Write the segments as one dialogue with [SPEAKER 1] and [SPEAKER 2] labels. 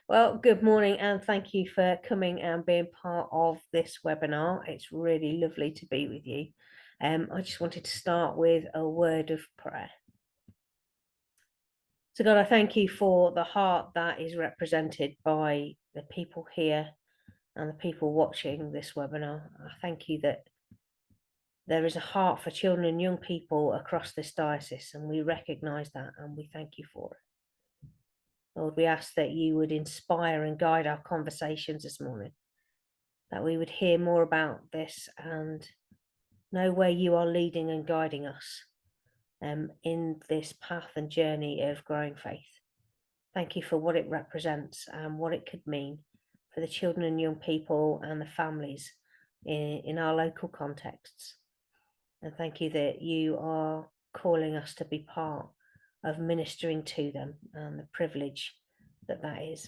[SPEAKER 1] Well, good morning and thank you for coming and being part of this webinar. It's really lovely to be with you. I just wanted to start with a word of prayer. So God, I thank you for the heart that is represented by the people here and the people watching this webinar. I thank you that there is a heart for children and young people across this diocese, and we recognise that and we thank you for it. Lord, we ask that you would inspire and guide our conversations this morning, that we would hear more about this and know where you are leading and guiding us in this path and journey of growing faith. Thank you for what it represents and what it could mean for the children and young people and the families in our local contexts. And thank you that you are calling us to be part of ministering to them and the privilege that that is.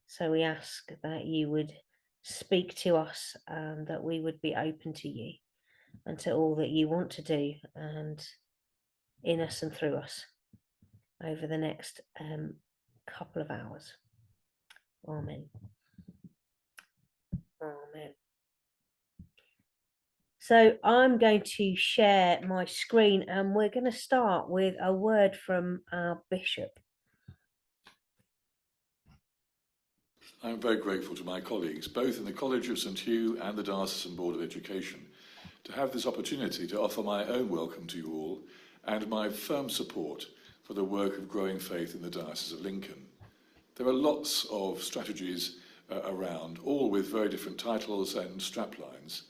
[SPEAKER 1] So we ask that you would speak to us and that we would be open to you and to all that you want to do and in us and through us over the next couple of hours. Amen. Amen. So I'm going to share my screen and we're going to start with a word from our bishop.
[SPEAKER 2] I'm very grateful to my colleagues, both in the College of St Hugh and the Diocesan Board of Education, to have this opportunity to offer my own welcome to you all and my firm support for the work of growing faith in the Diocese of Lincoln. There are lots of strategies around, all with very different titles and straplines.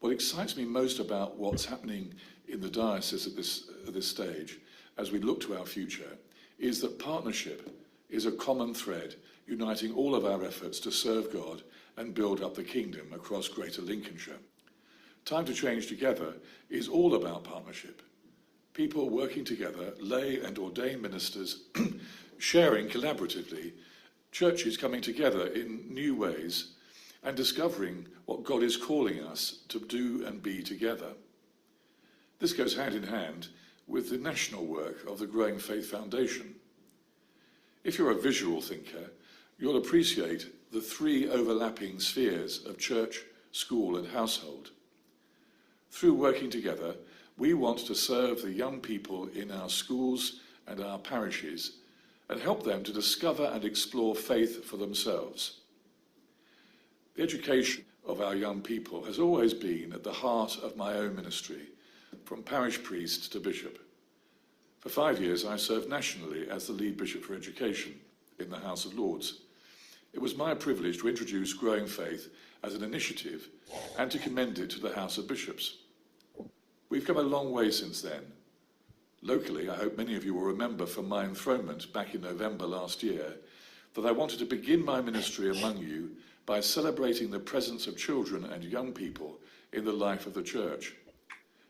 [SPEAKER 2] What excites me most about what's happening in the diocese at this stage, as we look to our future, is that partnership is a common thread uniting all of our efforts to serve God and build up the kingdom across Greater Lincolnshire. Time to Change Together is all about partnership. People working together, lay and ordained ministers, sharing collaboratively, churches coming together in new ways, and discovering what God is calling us to do and be together. This goes hand in hand with the national work of the Growing Faith Foundation. If you're a visual thinker, you'll appreciate the three overlapping spheres of church, school, and household. Through working together, we want to serve the young people in our schools and our parishes and help them to discover and explore faith for themselves. The education of our young people has always been at the heart of my own ministry, from parish priest to bishop. For 5 years, I served nationally as the lead bishop for education in the House of Lords. It was my privilege to introduce Growing Faith as an initiative and to commend it to the House of Bishops. We've come a long way since then. Locally, I hope many of you will remember from my enthronement back in November last year that I wanted to begin my ministry among you by celebrating the presence of children and young people in the life of the church.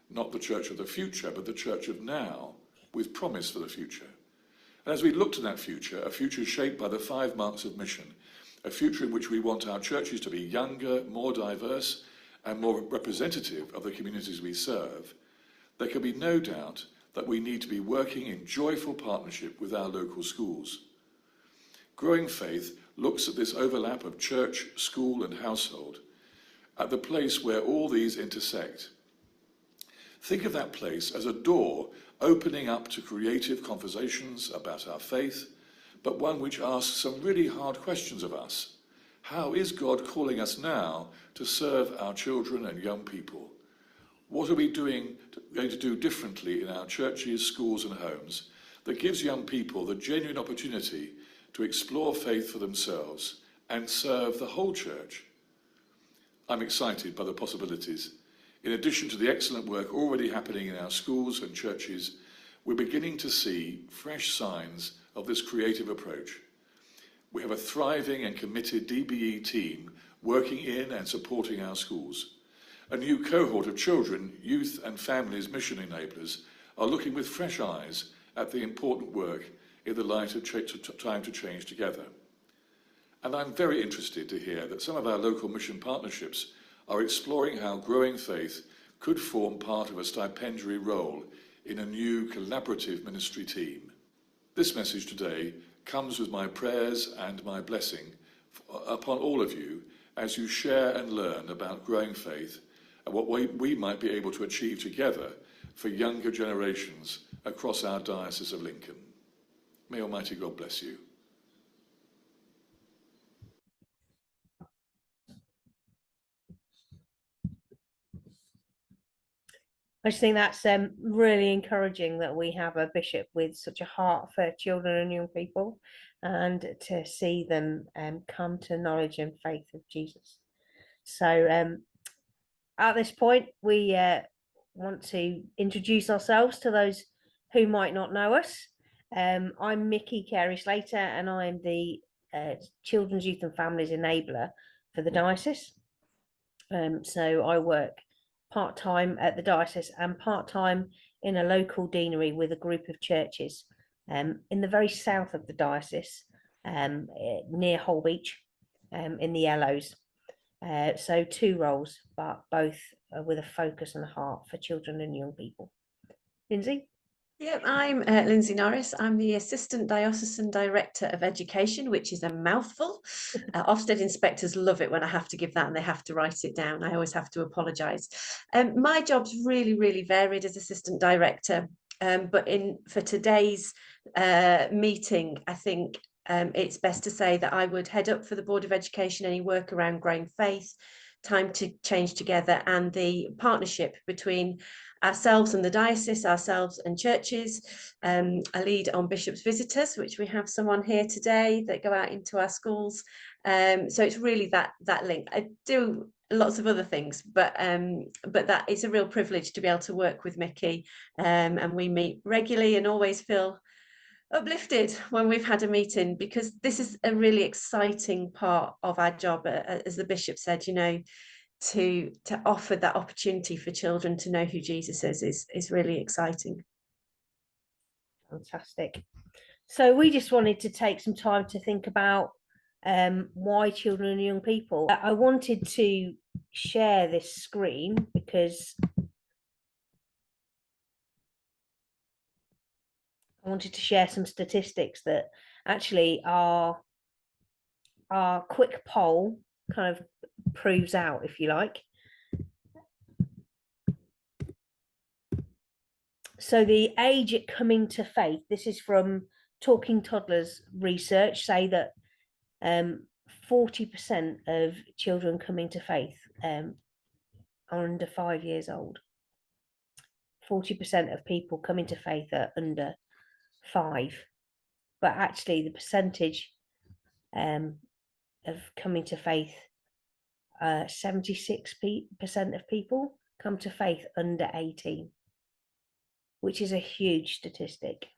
[SPEAKER 2] Not the church of the future, but the church of now, with promise for the future. And as we look to that future, a future shaped by the 5 marks of mission, a future in which we want our churches to be younger, more diverse, and more representative of the communities we serve, there can be no doubt that we need to be working in joyful partnership with our local schools. Growing Faith looks at this overlap of church, school, and household, at the place where all these intersect. Think of that place as a door opening up to creative conversations about our faith, but one which asks some really hard questions of us. How is God calling us now to serve our children and young people? What are we going to do differently in our churches, schools, and homes that gives young people the genuine opportunity to explore faith for themselves and serve the whole church? I'm excited by the possibilities. In addition to the excellent work already happening in our schools and churches, we're beginning to see fresh signs of this creative approach. We have a thriving and committed DBE team working in and supporting our schools. A new cohort of children, youth and families mission enablers are looking with fresh eyes at the important work in the light of Time to Change Together. And I'm very interested to hear that some of our local mission partnerships are exploring how Growing Faith could form part of a stipendiary role in a new collaborative ministry team. This message today comes with my prayers and my blessing upon all of you as you share and learn about growing faith and what we might be able to achieve together for younger generations across our Diocese of Lincoln. May Almighty God bless you.
[SPEAKER 1] I just think that's really encouraging that we have a bishop with such a heart for children and young people, and to see them come to knowledge and faith of Jesus. So at this point, we want to introduce ourselves to those who might not know us. I'm Mickey Carey-Slater, and I'm the Children's, Youth and Families Enabler for the diocese. So I work part-time at the diocese and part-time in a local deanery with a group of churches in the very south of the diocese, near Holbeach, in the Yellows. So 2 roles, but both with a focus and a heart for children and young people. Lindsay?
[SPEAKER 3] Yep, I'm Lindsay Norris. I'm the Assistant Diocesan Director of Education, which is a mouthful. Ofsted inspectors love it when I have to give that and they have to write it down. I always have to apologise. My job's really varied as Assistant Director, but for today's meeting, I think it's best to say that I would head up for the Board of Education any work around growing faith, time to change together, and the partnership between ourselves and the diocese, ourselves and churches. I lead on Bishop's Visitors, which we have someone here today that go out into our schools. So it's really that link. I do lots of other things, but that it's a real privilege to be able to work with Mickey, and we meet regularly and always feel uplifted when we've had a meeting, because this is a really exciting part of our job, as the bishop said, you know, to offer that opportunity for children to know who Jesus is really exciting.
[SPEAKER 1] Fantastic. So we just wanted to take some time to think about why children and young people. I wanted to share this screen because I wanted to share some statistics that actually our quick poll kind of proves out, if you like. So the age at coming to faith, this is from Talking Toddlers research, say that 40% of children coming to faith are under 5 years old. 40% of people coming to faith are under 5. But actually the percentage of coming to faith, 76% of people come to faith under 18, which is a huge statistic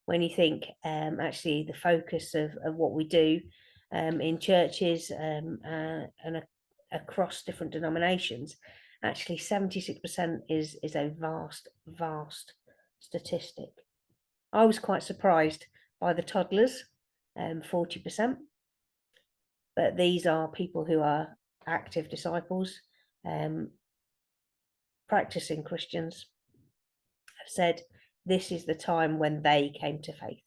[SPEAKER 1] when you think actually the focus of what we do in churches and across different denominations. Actually 76% is a vast statistic. I was quite surprised by the toddlers, 40%, but these are people who are active disciples, practicing Christians, have said this is the time when they came to faith.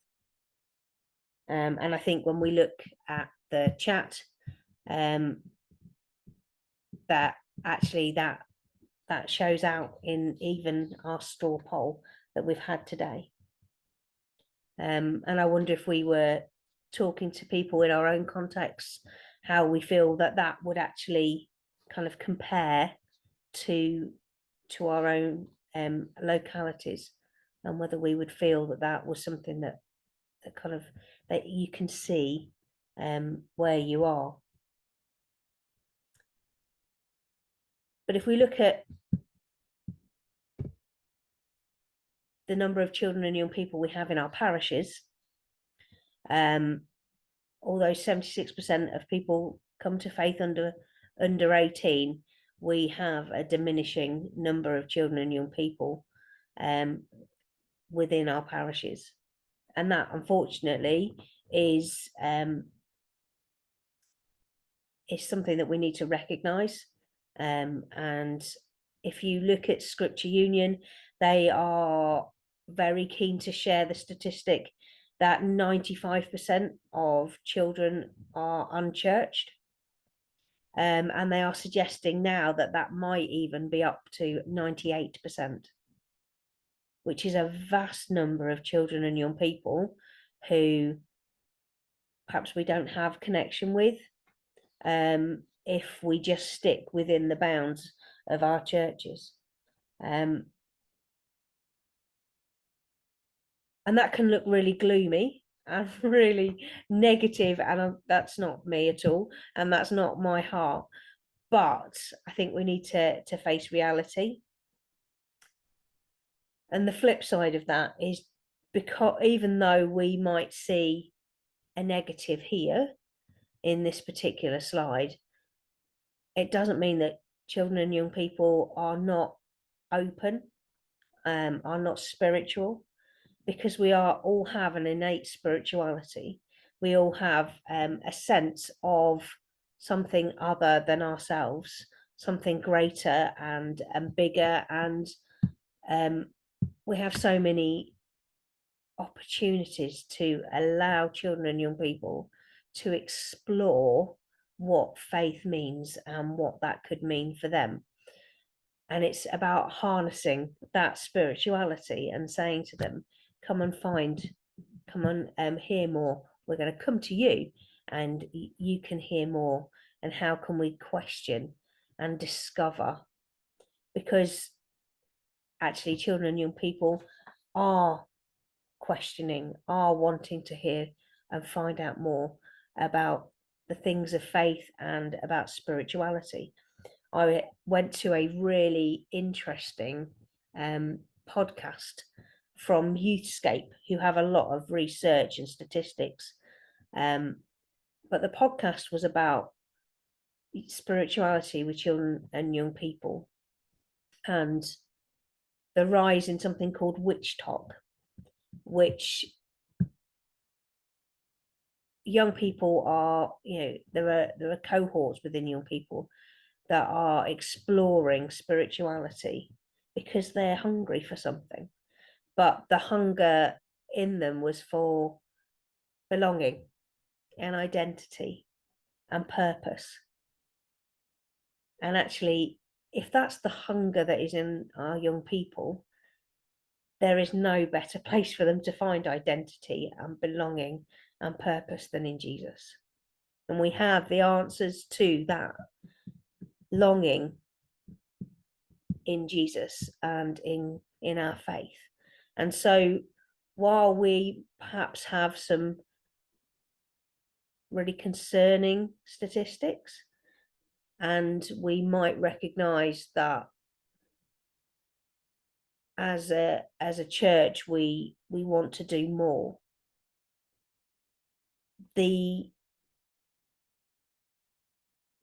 [SPEAKER 1] And I think when we look at the chat, that actually that shows out in even our straw poll that we've had today. And I wonder if we were talking to people in our own contexts, how we feel that would actually kind of compare to our own localities, and whether we would feel that was something that kind of that you can see where you are. But if we look at the number of children and young people we have in our parishes, although 76% of people come to faith under 18, we have a diminishing number of children and young people within our parishes, and that unfortunately is something that we need to recognise. And if you look at Scripture Union, they are very keen to share the statistic that 95% of children are unchurched. And they are suggesting now that that might even be up to 98%, which is a vast number of children and young people who perhaps we don't have connection with, if we just stick within the bounds of our churches. And that can look really gloomy and really negative, and that's not me at all, and that's not my heart. But I think we need to face reality. And the flip side of that is, because even though we might see a negative here in this particular slide, it doesn't mean that children and young people are not open, are not spiritual, because we all have an innate spirituality. We all have a sense of something other than ourselves, something greater and bigger, and we have so many opportunities to allow children and young people to explore what faith means and what that could mean for them. And it's about harnessing that spirituality and saying to them, come and hear more. We're going to come to you and you can hear more. And how can we question and discover? Because actually children and young people are questioning, are wanting to hear and find out more about the things of faith and about spirituality. I went to a really interesting podcast from Youthscape, who have a lot of research and statistics. But the podcast was about spirituality with children and young people, and the rise in something called witch talk, which young people are, there are cohorts within young people that are exploring spirituality because they're hungry for something, but the hunger in them was for belonging and identity and purpose. And actually, if that's the hunger that is in our young people, there is no better place for them to find identity and belonging and purpose than in Jesus. And we have the answers to that longing in Jesus and in our faith. And so while we perhaps have some really concerning statistics, and we might recognize that as a church we want to do more, the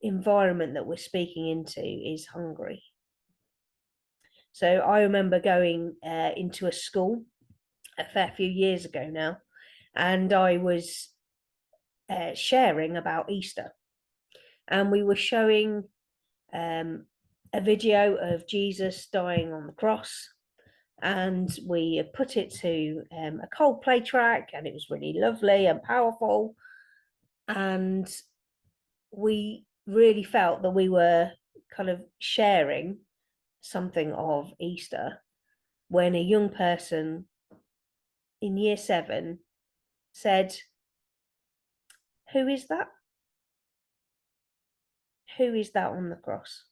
[SPEAKER 1] environment that we're speaking into is hungry. So I remember going into a school a fair few years ago now, and I was sharing about Easter, and we were showing a video of Jesus dying on the cross, and we put it to a Coldplay track, and it was really lovely and powerful, and we really felt that we were kind of sharing something of Easter, when a young person in year 7 said, "Who is that? Who is that on the cross?"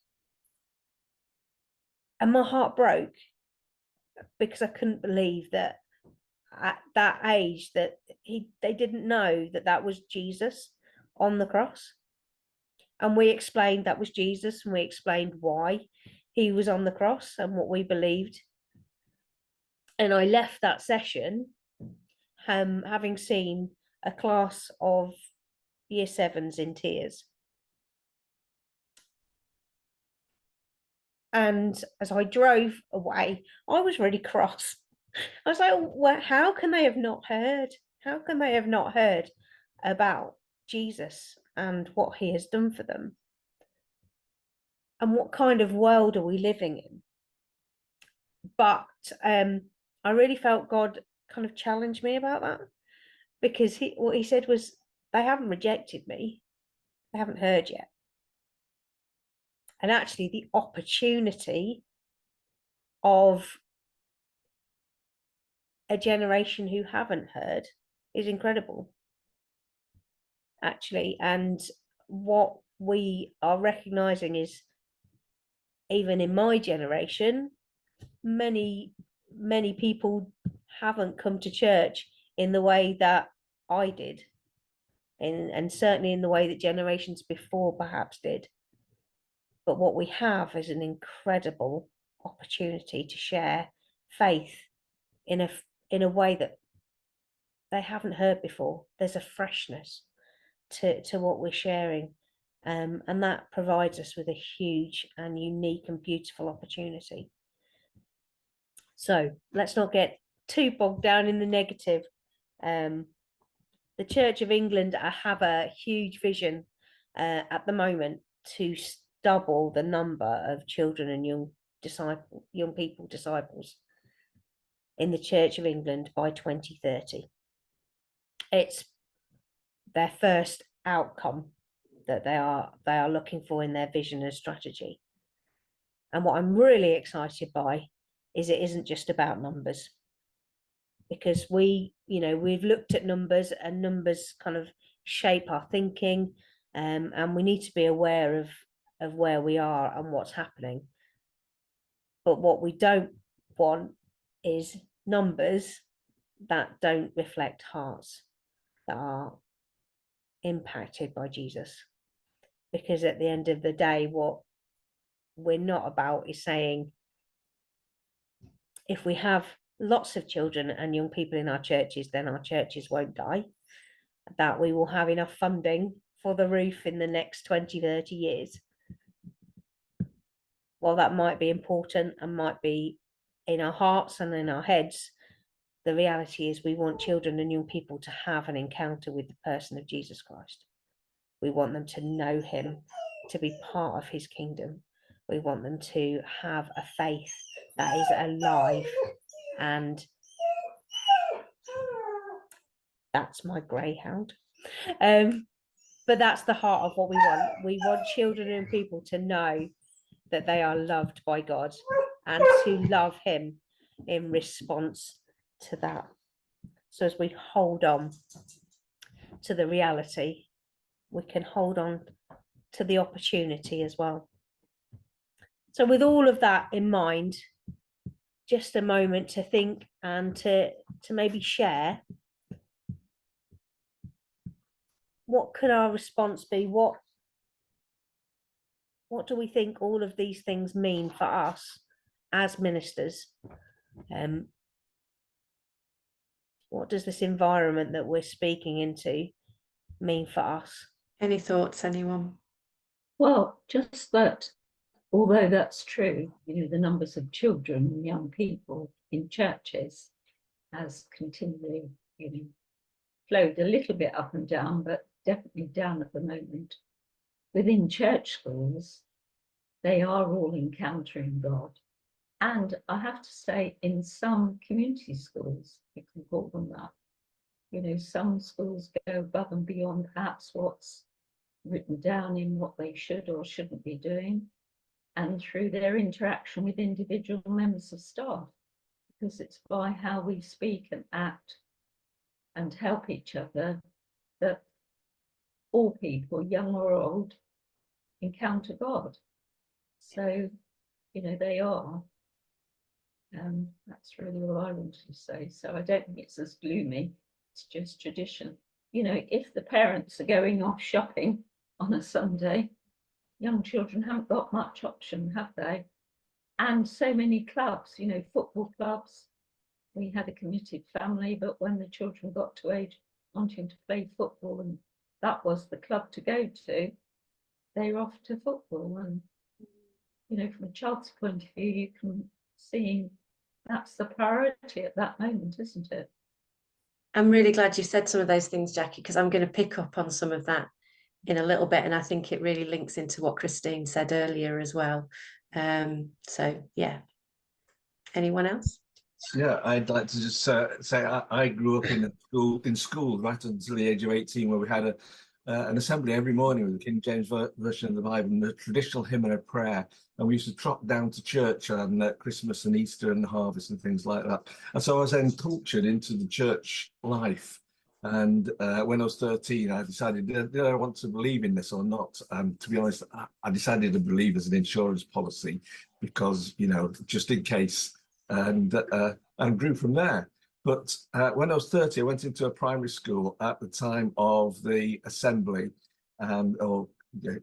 [SPEAKER 1] And my heart broke, because I couldn't believe that at that age that they didn't know that that was Jesus on the cross. And we explained that was Jesus, and we explained why he was on the cross and what we believed. And I left that session having seen a class of year 7s in tears. And as I drove away, I was really cross. I was like, well, how can they have not heard? How can they have not heard about Jesus and what he has done for them? And what kind of world are we living in? But I really felt God kind of challenged me about that. because what he said was, they haven't rejected me, they haven't heard yet. And actually, the opportunity of a generation who haven't heard is incredible, actually. And what we are recognizing is, even in my generation, many people haven't come to church in the way that I did, and certainly in the way that generations before perhaps did. But what we have is an incredible opportunity to share faith in a way that they haven't heard before. There's a freshness to what we're sharing, and that provides us with a huge and unique and beautiful opportunity. So let's not get too bogged down in the negative. The Church of England have a huge vision at the moment to double the number of children and young people disciples in the Church of England by 2030. It's their first outcome that they are looking for in their vision and strategy. And what I'm really excited by is it isn't just about numbers, because we've looked at numbers, and numbers kind of shape our thinking, and we need to be aware of where we are and what's happening. But what we don't want is numbers that don't reflect hearts that are impacted by Jesus. Because at the end of the day, what we're not about is saying, if we have lots of children and young people in our churches, then our churches won't die, that we will have enough funding for the roof in the next 20, 30 years. While that might be important and might be in our hearts and in our heads, the reality is we want children and young people to have an encounter with the person of Jesus Christ. We want them to know him, to be part of his kingdom. We want them to have a faith that is alive. And that's my greyhound. But that's the heart of what we want. We want children and people to know that they are loved by God, and to love him in response to that. So as we hold on to the reality, we can hold on to the opportunity as well. So with all of that in mind, just a moment to think and to maybe share, what could our response be? What do we think all of these things mean for us as ministers? What does this environment that we're speaking into mean for us?
[SPEAKER 3] Any thoughts, anyone?
[SPEAKER 4] Well, just that, although that's true, the numbers of children and young people in churches has continually, flowed a little bit up and down, but definitely down at the moment. Within church schools, they are all encountering God. And I have to say, in some community schools, you can call them that, some schools go above and beyond perhaps what's written down in what they should or shouldn't be doing, and through their interaction with individual members of staff, because it's by how we speak and act and help each other that all people, young or old, encounter God. So, they are. That's really all I wanted to say. So I don't think it's as gloomy. It's just tradition. If the parents are going off shopping on a Sunday, young children haven't got much option, have they? And so many clubs, football clubs. We had a committed family, but when the children got to age wanting to play football, and that was the club to go to, they're off to football. And, from a child's point of view, you can see that's the priority at that moment, isn't it?
[SPEAKER 3] I'm really glad you said some of those things, Jackie, because I'm going to pick up on some of that in a little bit, and I think it really links into what Christine said earlier as well. So yeah, anyone else?
[SPEAKER 5] Yeah, I'd like to just say I grew up in school right until the age of 18, where we had an assembly every morning with the King James version of the Bible and the traditional hymn and a prayer, and we used to trot down to church on Christmas and Easter and the harvest and things like that. And so I was then cultured into the church life. And when I was 13, I decided, did I want to believe in this or not? And to be honest, I decided to believe as an insurance policy because, you know, just in case. And grew from there. But when I was 30, I went into a primary school at the time of the assembly, and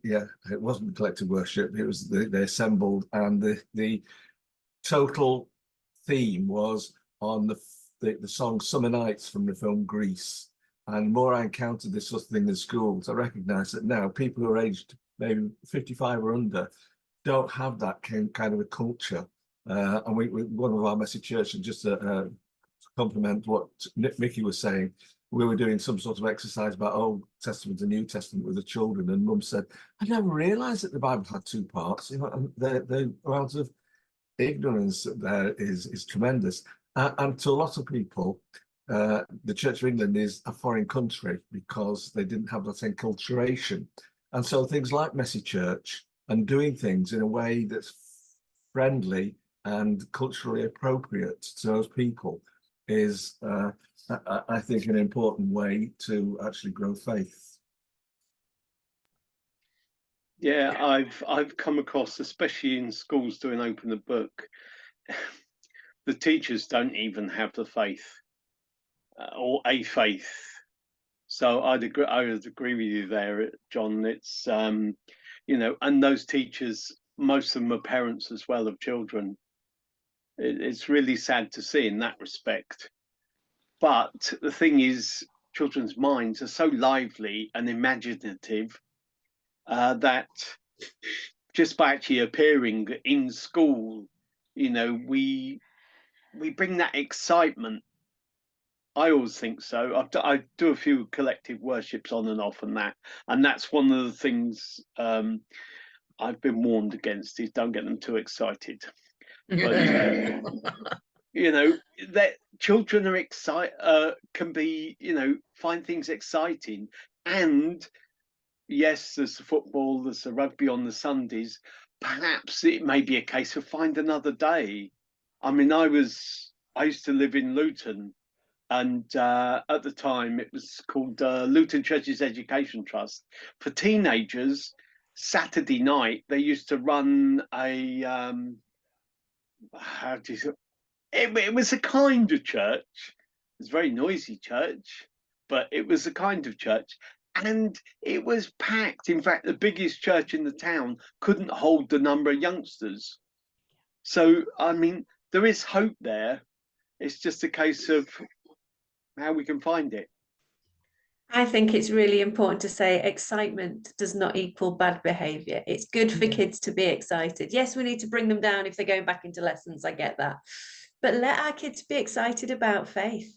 [SPEAKER 5] yeah, it wasn't collective worship. It was they assembled, and the total theme was on the song "Summer Nights" from the film Grease. And the more I encountered this sort of thing in schools, I recognise that now people who are aged maybe 55 or under don't have that kind of a culture. And we one of our message church, and just to compliment what Mickey was saying, we were doing some sort of exercise about Old Testament and New Testament with the children, and Mum said, "I never realised that the Bible had two parts." You know, and the amount of ignorance there is tremendous. And to a lot of people, the Church of England is a foreign country because they didn't have that enculturation, and so things like message church and doing things in a way that's friendly and culturally appropriate to those people is, I think, an important way to actually grow faith.
[SPEAKER 6] Yeah, I've come across, especially in schools doing open the book, the teachers don't even have the faith or a faith. So I would agree with you there, John. It's you know, and those teachers, most of them are parents as well of children. It's really sad to see in that respect. But the thing is, children's minds are so lively and imaginative that just by actually appearing in school, you know, we bring that excitement. I always think so. I do a few collective worships on and off, and that's one of the things I've been warned against, is don't get them too excited. But you know, that children are can be, you know, find things exciting. And yes, there's the football, there's the rugby on the Sundays. Perhaps it may be a case of find another day. I mean, I used to live in Luton, and at the time it was called Luton Churches Education Trust. For teenagers, Saturday night they used to run a how do you it was a kind of church. It was a very noisy church, but it was a kind of church. And it was packed. In fact, the biggest church in the town couldn't hold the number of youngsters. So, I mean, there is hope there. It's just a case of how we can find it.
[SPEAKER 3] I think it's really important to say excitement does not equal bad behavior. It's good for kids to be excited. Yes, we need to bring them down if they're going back into lessons. I get that. But let our kids be excited about faith.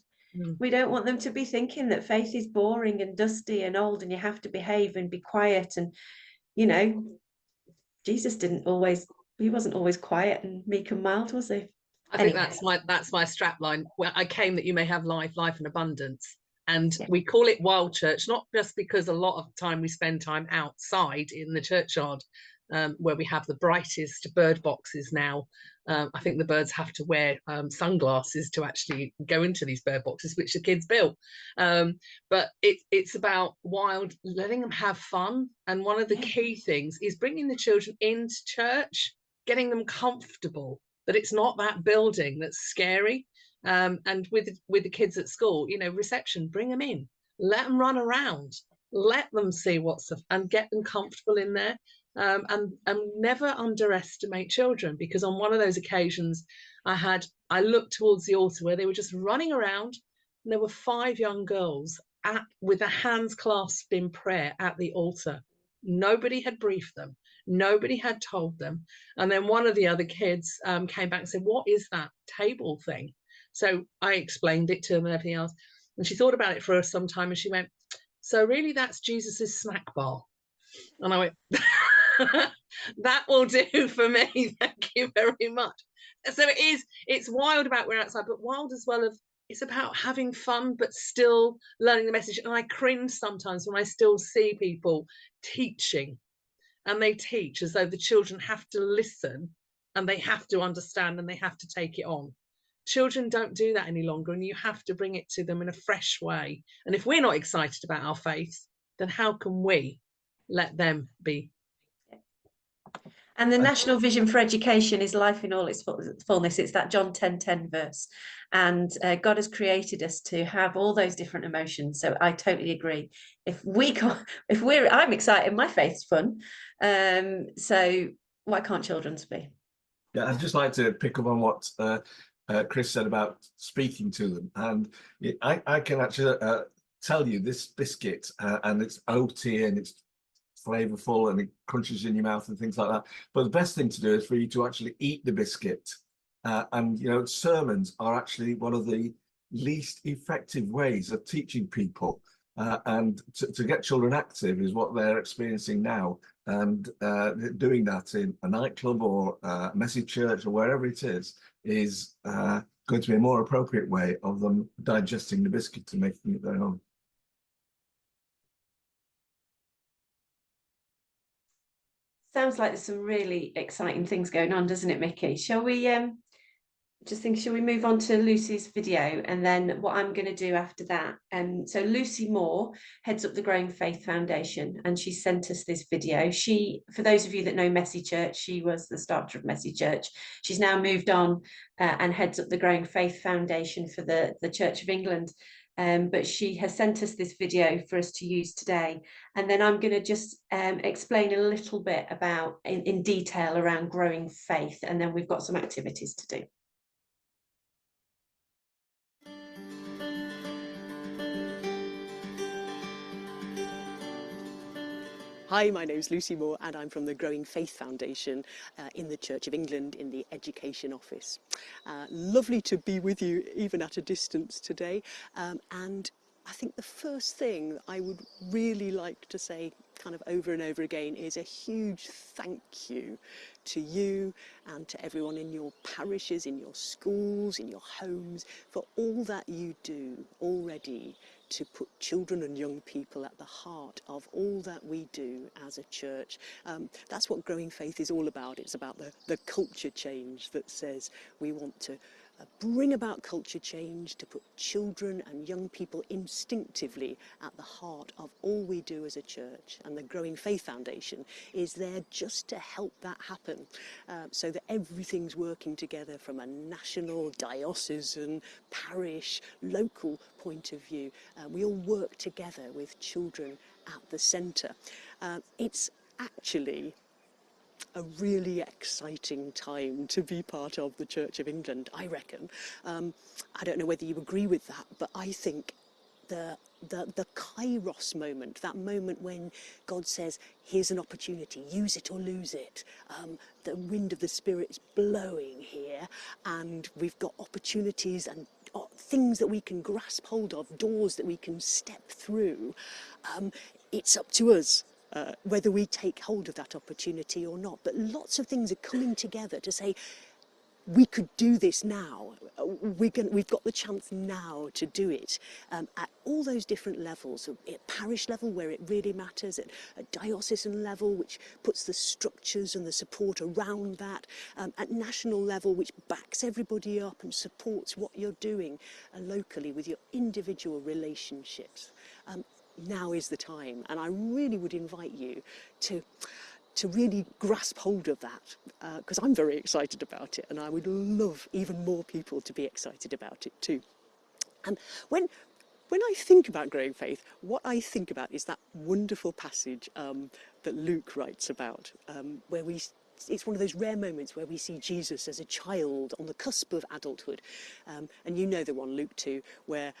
[SPEAKER 3] We don't want them to be thinking that faith is boring and dusty and old and you have to behave and be quiet. And, you know, Jesus he wasn't always quiet and meek and mild, was he?
[SPEAKER 7] I think that's my strap line. Well, I came that you may have life in abundance. And we call it Wild Church, not just because a lot of time we spend time outside in the churchyard, where we have the brightest bird boxes now. I think the birds have to wear sunglasses to actually go into these bird boxes, which the kids built. But it's about wild, letting them have fun. And one of the key things is bringing the children into church, getting them comfortable, that it's not that building that's scary. And with the kids at school, you know, reception, bring them in, let them run around, let them see and get them comfortable in there. And never underestimate children, because on one of those occasions I looked towards the altar where they were just running around, and there were 5 young girls with their hands clasped in prayer at the altar. Nobody had briefed them, nobody had told them. And then one of the other kids came back and said, "What is that table thing?" So I explained it to them and everything else, and she thought about it for some time, and she went, "So really that's Jesus's snack bar?" And I went, That will do for me. Thank you very much. So it's wild about we're outside, but wild as well of it's about having fun, but still learning the message. And I cringe sometimes when I still see people teaching, and they teach as though the children have to listen and they have to understand and they have to take it on. Children don't do that any longer, and you have to bring it to them in a fresh way. And if we're not excited about our faith, then how can we let them be?
[SPEAKER 3] And the National Vision for Education is life in all its fullness. It's that John 10:10 verse. And God has created us to have all those different emotions. So I totally agree. I'm excited, my faith's fun. So why can't children's be?
[SPEAKER 5] Yeah, I'd just like to pick up on what Chris said about speaking to them. And I can actually tell you this biscuit, and it's oaty and it's flavorful and it crunches in your mouth and things like that. But the best thing to do is for you to actually eat the biscuit. And, you know, sermons are actually one of the least effective ways of teaching people. And to get children active is what they're experiencing now. And doing that in a nightclub or a messy church or wherever it is going to be a more appropriate way of them digesting the biscuit and making it their own.
[SPEAKER 3] Sounds like there's some really exciting things going on, doesn't it, Mickey? Shall we shall we move on to Lucy's video, and then what I'm going to do after that? So Lucy Moore heads up the Growing Faith Foundation, and she sent us this video. For those of you that know Messy Church, she was the starter of Messy Church. She's now moved on and heads up the Growing Faith Foundation for the Church of England. But she has sent us this video for us to use today. And then I'm going to just explain a little bit about in detail around growing faith. And then we've got some activities to do.
[SPEAKER 8] Hi, my name's Lucy Moore and I'm from the Growing Faith Foundation in the Church of England in the Education Office. Lovely to be with you even at a distance today, and I think the first thing I would really like to say kind of over and over again is a huge thank you to you and to everyone in your parishes, in your schools, in your homes, for all that you do already to put children and young people at the heart of all that we do as a church. That's what Growing Faith is all about. It's about the culture change that says we want to bring about culture change, to put children and young people instinctively at the heart of all we do as a church. And the Growing Faith Foundation is there just to help that happen, so that everything's working together from a national, diocesan, parish, local point of view. We all work together with children at the centre. It's actually a really exciting time to be part of the Church of England, I reckon. I don't know whether you agree with that, but I think the kairos moment, that moment when God says, here's an opportunity, use it or lose it. The wind of the Spirit's blowing here, and we've got opportunities and things that we can grasp hold of, doors that we can step through. It's up to us whether we take hold of that opportunity or not. But lots of things are coming together to say, we could do this now. We've got the chance now to do it at all those different levels. At parish level, where it really matters, at a diocesan level, which puts the structures and the support around that, at national level, which backs everybody up and supports what you're doing locally with your individual relationships. Now is the time, and I really would invite you to really grasp hold of that, because I'm very excited about it, and I would love even more people to be excited about it too. And when I think about growing faith, what I think about is that wonderful passage that Luke writes about, where it's one of those rare moments where we see Jesus as a child on the cusp of adulthood. And you know the one, Luke 2, where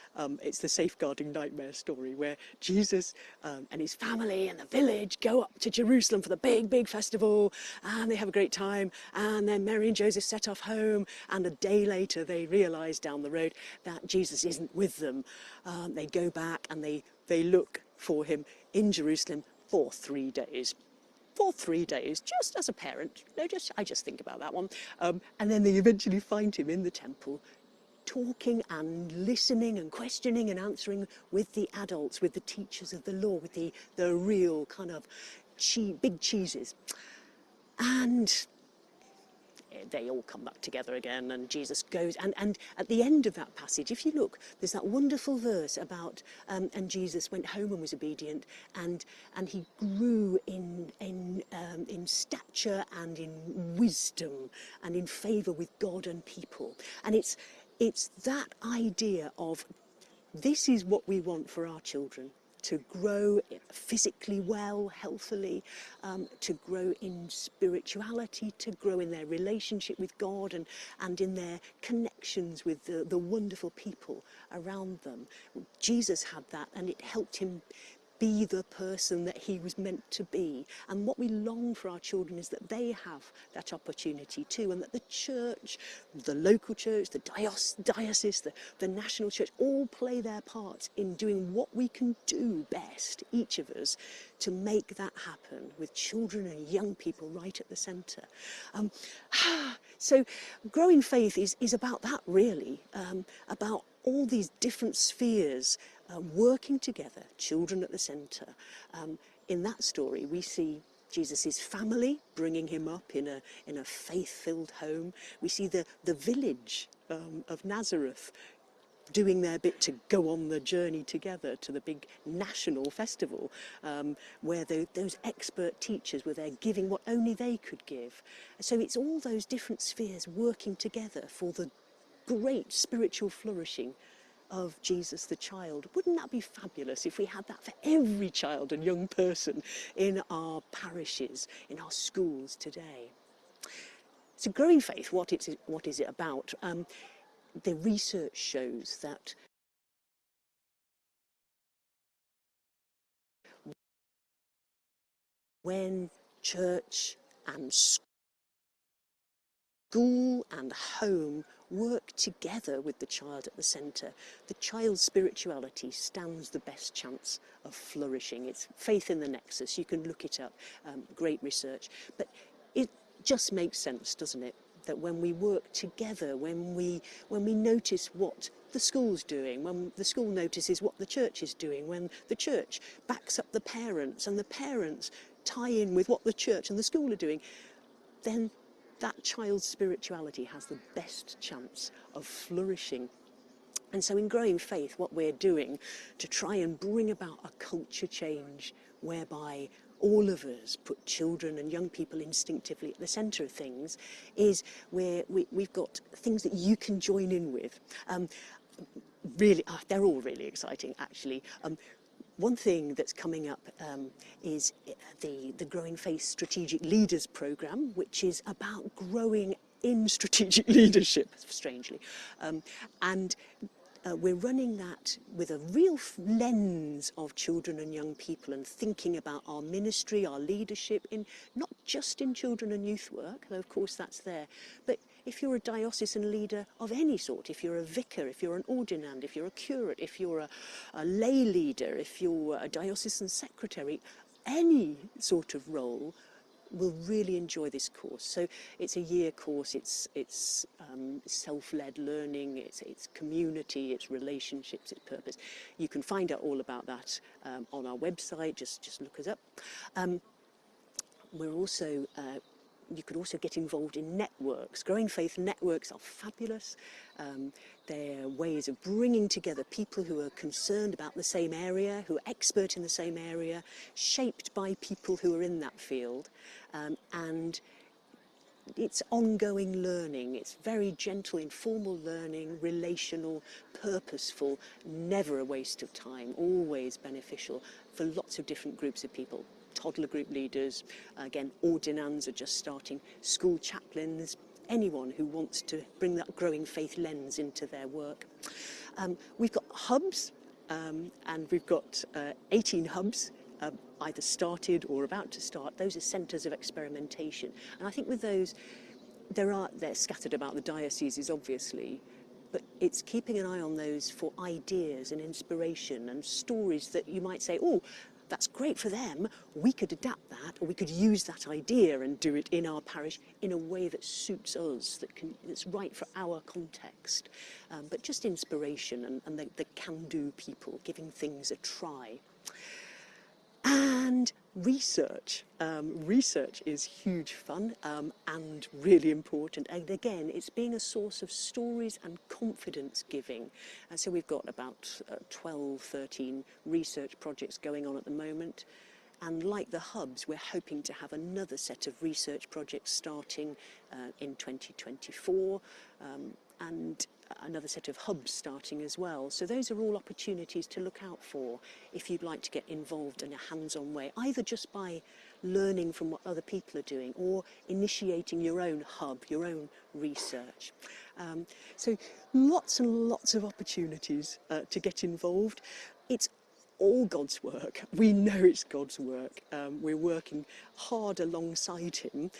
[SPEAKER 8] it's the safeguarding nightmare story, where Jesus and his family and the village go up to Jerusalem for the big festival, and they have a great time, and then Mary and Joseph set off home, and a day later they realise down the road that Jesus isn't with them. They go back and they look for him in Jerusalem for 3 days. for 3 days, just as a parent. I just think about that one. And then they eventually find him in the temple, talking and listening and questioning and answering with the adults, with the teachers of the law, with the real kind of big cheeses. And they all come back together again, and Jesus goes, and at the end of that passage, if you look, there's that wonderful verse about and Jesus went home and was obedient, and he grew in stature and in wisdom and in favor with God and people. And it's that idea of, this is what we want for our children: to grow physically well, healthily, to grow in spirituality, to grow in their relationship with God, and in their connections with the wonderful people around them. Jesus had that, and it helped him be the person that he was meant to be. And what we long for our children is that they have that opportunity too, and that the church, the local church, the diocese, the national church, all play their parts in doing what we can do best, each of us, to make that happen, with children and young people right at the centre. So growing faith is about that, really, about all these different spheres working together, children at the centre. In that story, we see Jesus' family bringing him up in a faith-filled home. We see the village of Nazareth doing their bit to go on the journey together to the big national festival, where those expert teachers were there giving what only they could give. So it's all those different spheres working together for the great spiritual flourishing of Jesus the child. Wouldn't that be fabulous if we had that for every child and young person in our parishes, in our schools today? So growing faith, what is it about? The research shows that when church and school and home work together with the child at the centre, the child's spirituality stands the best chance of flourishing. It's Faith in the Nexus. You can look it up. Great research. But it just makes sense, doesn't it, that when we work together, when we notice what the school's doing, when the school notices what the church is doing, when the church backs up the parents and the parents tie in with what the church and the school are doing, then that child's spirituality has the best chance of flourishing. And so in Growing Faith, what we're doing to try and bring about a culture change whereby all of us put children and young people instinctively at the centre of things is we've got things that you can join in with. Really, they're all really exciting, actually. One thing that's coming up is the Growing Faith Strategic Leaders Programme, which is about growing in strategic leadership, strangely. And we're running that with a real lens of children and young people, and thinking about our ministry, our leadership, not just in children and youth work, though of course that's there, but if you're a diocesan leader of any sort, if you're a vicar, if you're an ordinand, if you're a curate, if you're a lay leader, if you're a diocesan secretary, any sort of role, will really enjoy this course. So it's a year course, it's self-led learning, it's community, it's relationships, it's purpose. You can find out all about that on our website, just look us up. We're also you could also get involved in networks. Growing Faith networks are fabulous. They're ways of bringing together people who are concerned about the same area, who are expert in the same area, shaped by people who are in that field. And it's ongoing learning. It's very gentle, informal learning, relational, purposeful, never a waste of time, always beneficial for lots of different groups of people. Toddler group leaders, again, ordinands are just starting, school chaplains, anyone who wants to bring that Growing Faith lens into their work. We've got hubs, and we've got 18 hubs, either started or about to start. Those are centres of experimentation. And I think with those, they're scattered about the dioceses, obviously, but it's keeping an eye on those for ideas and inspiration and stories that you might say, oh, that's great for them. We could adapt that, or we could use that idea and do it in our parish in a way that suits us, that's right for our context. But just inspiration and the can-do people, giving things a try. And research. Research is huge fun and really important. And again, it's being a source of stories and confidence giving. And so we've got about 12, 13 research projects going on at the moment. And like the hubs, we're hoping to have another set of research projects starting in 2024. And another set of hubs starting as well. So those are all opportunities to look out for if you'd like to get involved in a hands-on way, either just by learning from what other people are doing or initiating your own hub, your own research. So lots and lots of opportunities to get involved. It's all God's work. We know it's God's work. We're working hard alongside him,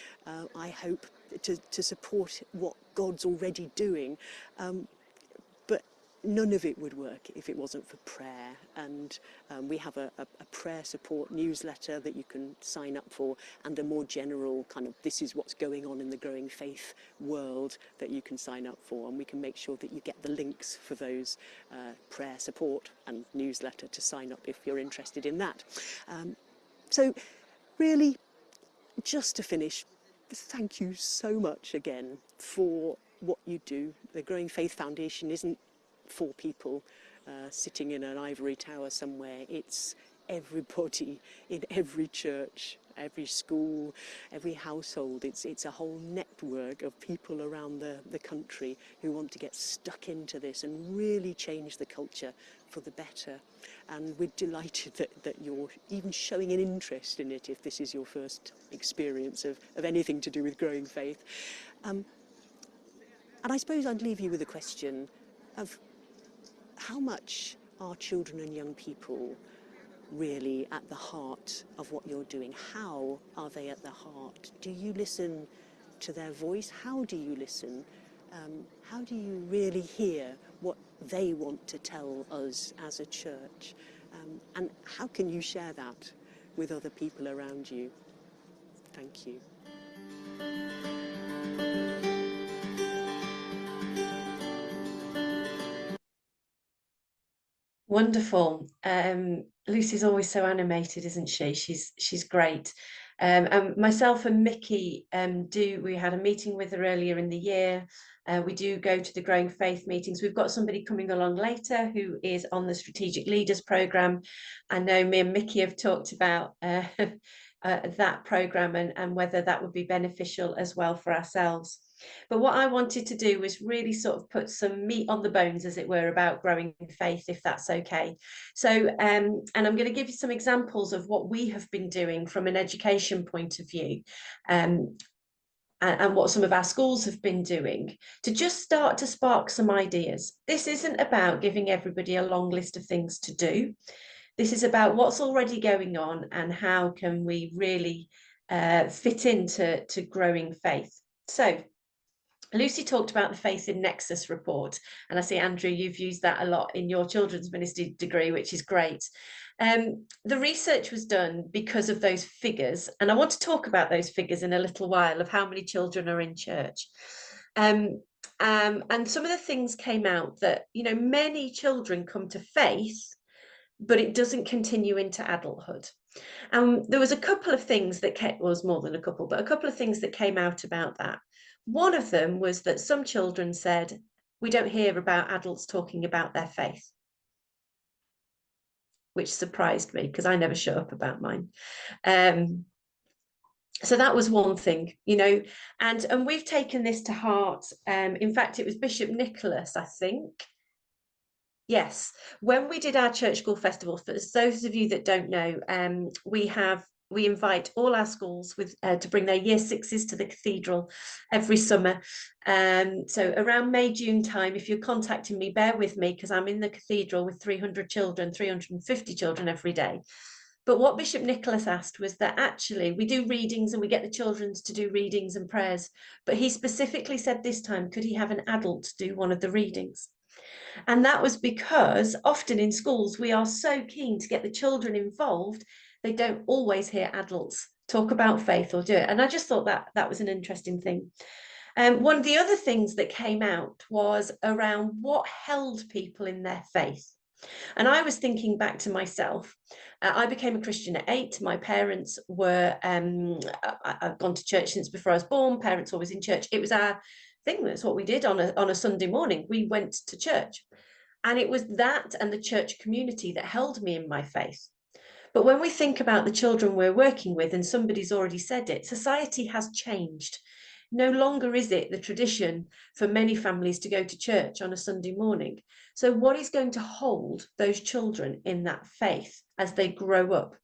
[SPEAKER 8] I hope, to support what God's already doing. But none of it would work if it wasn't for prayer. And we have a prayer support newsletter that you can sign up for, and a more general kind of this is what's going on in the growing faith world that you can sign up for. And we can make sure that you get the links for those prayer support and newsletter to sign up if you're interested in that. So really, just to finish, thank you so much again for what you do. The Growing Faith Foundation isn't for people sitting in an ivory tower somewhere. It's everybody in every church, every school, every household. It's a whole network of people around the country who want to get stuck into this and really change the culture for the better. And we're delighted that you're even showing an interest in it if this is your first experience of anything to do with Growing Faith. And I suppose I'd leave you with a question of how much are children and young people really at the heart of what you're doing? How are they at the heart? Do you listen to their voice? How do you listen? How do you really hear what they want to tell us as a church? And how can you share that with other people around you? Thank you.
[SPEAKER 3] Wonderful. Lucy's always so animated, isn't she? She's great. And myself and Mickey we had a meeting with her earlier in the year. We do go to the Growing Faith meetings. We've got somebody coming along later who is on the Strategic Leaders Programme. I know me and Mickey have talked about that programme and whether that would be beneficial as well for ourselves. But what I wanted to do was really sort of put some meat on the bones, as it were, about growing faith, if that's okay. So, and I'm going to give you some examples of what we have been doing from an education point of view, and what some of our schools have been doing to just start to spark some ideas. This isn't about giving everybody a long list of things to do. This is about what's already going on and how can we really fit into growing faith. So, Lucy talked about the Faith in Nexus report, and I see, Andrew, you've used that a lot in your children's ministry degree, which is great. The research was done because of those figures, and I want to talk about those figures in a little while of how many children are in church. And some of the things came out that, you know, many children come to faith, but it doesn't continue into adulthood. And there was a couple of things that was more than a couple, but a couple of things that came out about that. One of them was that some children said, we don't hear about adults talking about their faith, which surprised me because I never shut up about mine. So that was one thing, you know, and we've taken this to heart. In fact, it was Bishop Nicholas, I think. Yes, when we did our Church School Festival, for those of you that don't know, we invite all our schools to bring their year sixes to the cathedral every summer. So around May, June time, if you're contacting me, bear with me because I'm in the cathedral with 300 children, 350 children every day. But what Bishop Nicholas asked was that actually we do readings and we get the children to do readings and prayers. But he specifically said this time, could he have an adult do one of the readings? And that was because often in schools, we are so keen to get the children involved, they don't always hear adults talk about faith or do it. And I just thought that that was an interesting thing. One of the other things that came out was around what held people in their faith. And I was thinking back to myself. I became a Christian at 8. My parents were, I've gone to church since before I was born. Parents always in church. It was our thing. That's what we did on a Sunday morning. We went to church. And it was that and the church community that held me in my faith. But when we think about the children we're working with, and somebody's already said it, society has changed. No longer is it the tradition for many families to go to church on a Sunday morning. So what is going to hold those children in that faith as they grow up?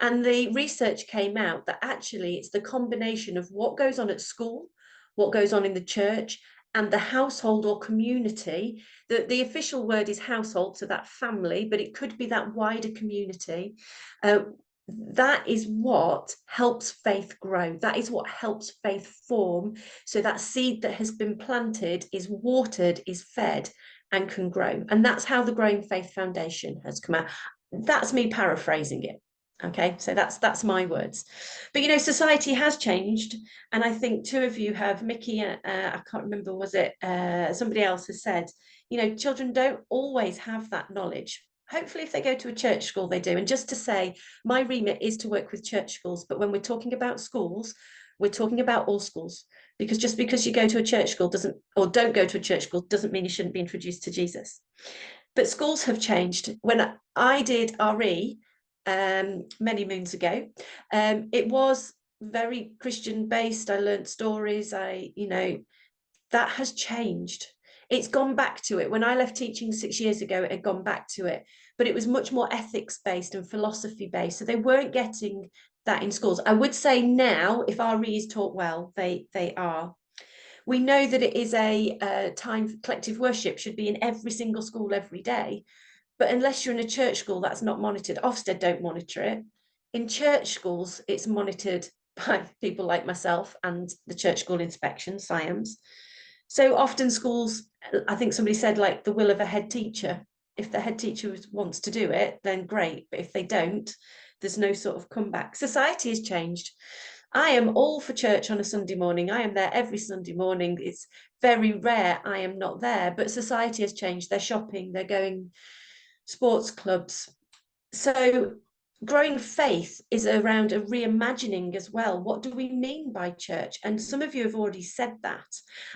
[SPEAKER 3] And the research came out that actually it's the combination of what goes on at school, what goes on in the church, and the household or community. The official word is household, so that family, but it could be that wider community. That is what helps faith grow. That is what helps faith form. So that seed that has been planted is watered, is fed, and can grow. And that's how the Growing Faith Foundation has come out. That's me paraphrasing it. Okay, so that's my words. But you know, society has changed, and I think two of you have, Mickey, I can't remember, was it somebody else has said, you know, children don't always have that knowledge. Hopefully if they go to a church school they do. And just to say, my remit is to work with church schools, but when we're talking about schools, we're talking about all schools, because just because you go to a church school doesn't, or don't go to a church school, doesn't mean you shouldn't be introduced to Jesus. But schools have changed. When I did RE many moons ago, it was very Christian based. I learned stories. That has changed. It's gone back to it. When I left teaching 6 years ago, it had gone back to it, but it was much more ethics based and philosophy based. So they weren't getting that in schools. I would say now, if RE is taught well, they are. We know that it is a time for collective worship, should be in every single school every day. But unless you're in a church school, that's not monitored. Ofsted don't monitor it. In church schools, it's monitored by people like myself and the church school inspection, SIAMS. So often schools, I think somebody said, like the will of a head teacher. If the head teacher wants to do it, then great. But if they don't, there's no sort of comeback. Society has changed. I am all for church on a Sunday morning. I am there every Sunday morning. It's very rare I am not there, but society has changed. They're shopping, they're going sports clubs. So growing faith is around a reimagining as well. What do we mean by church? And some of you have already said that.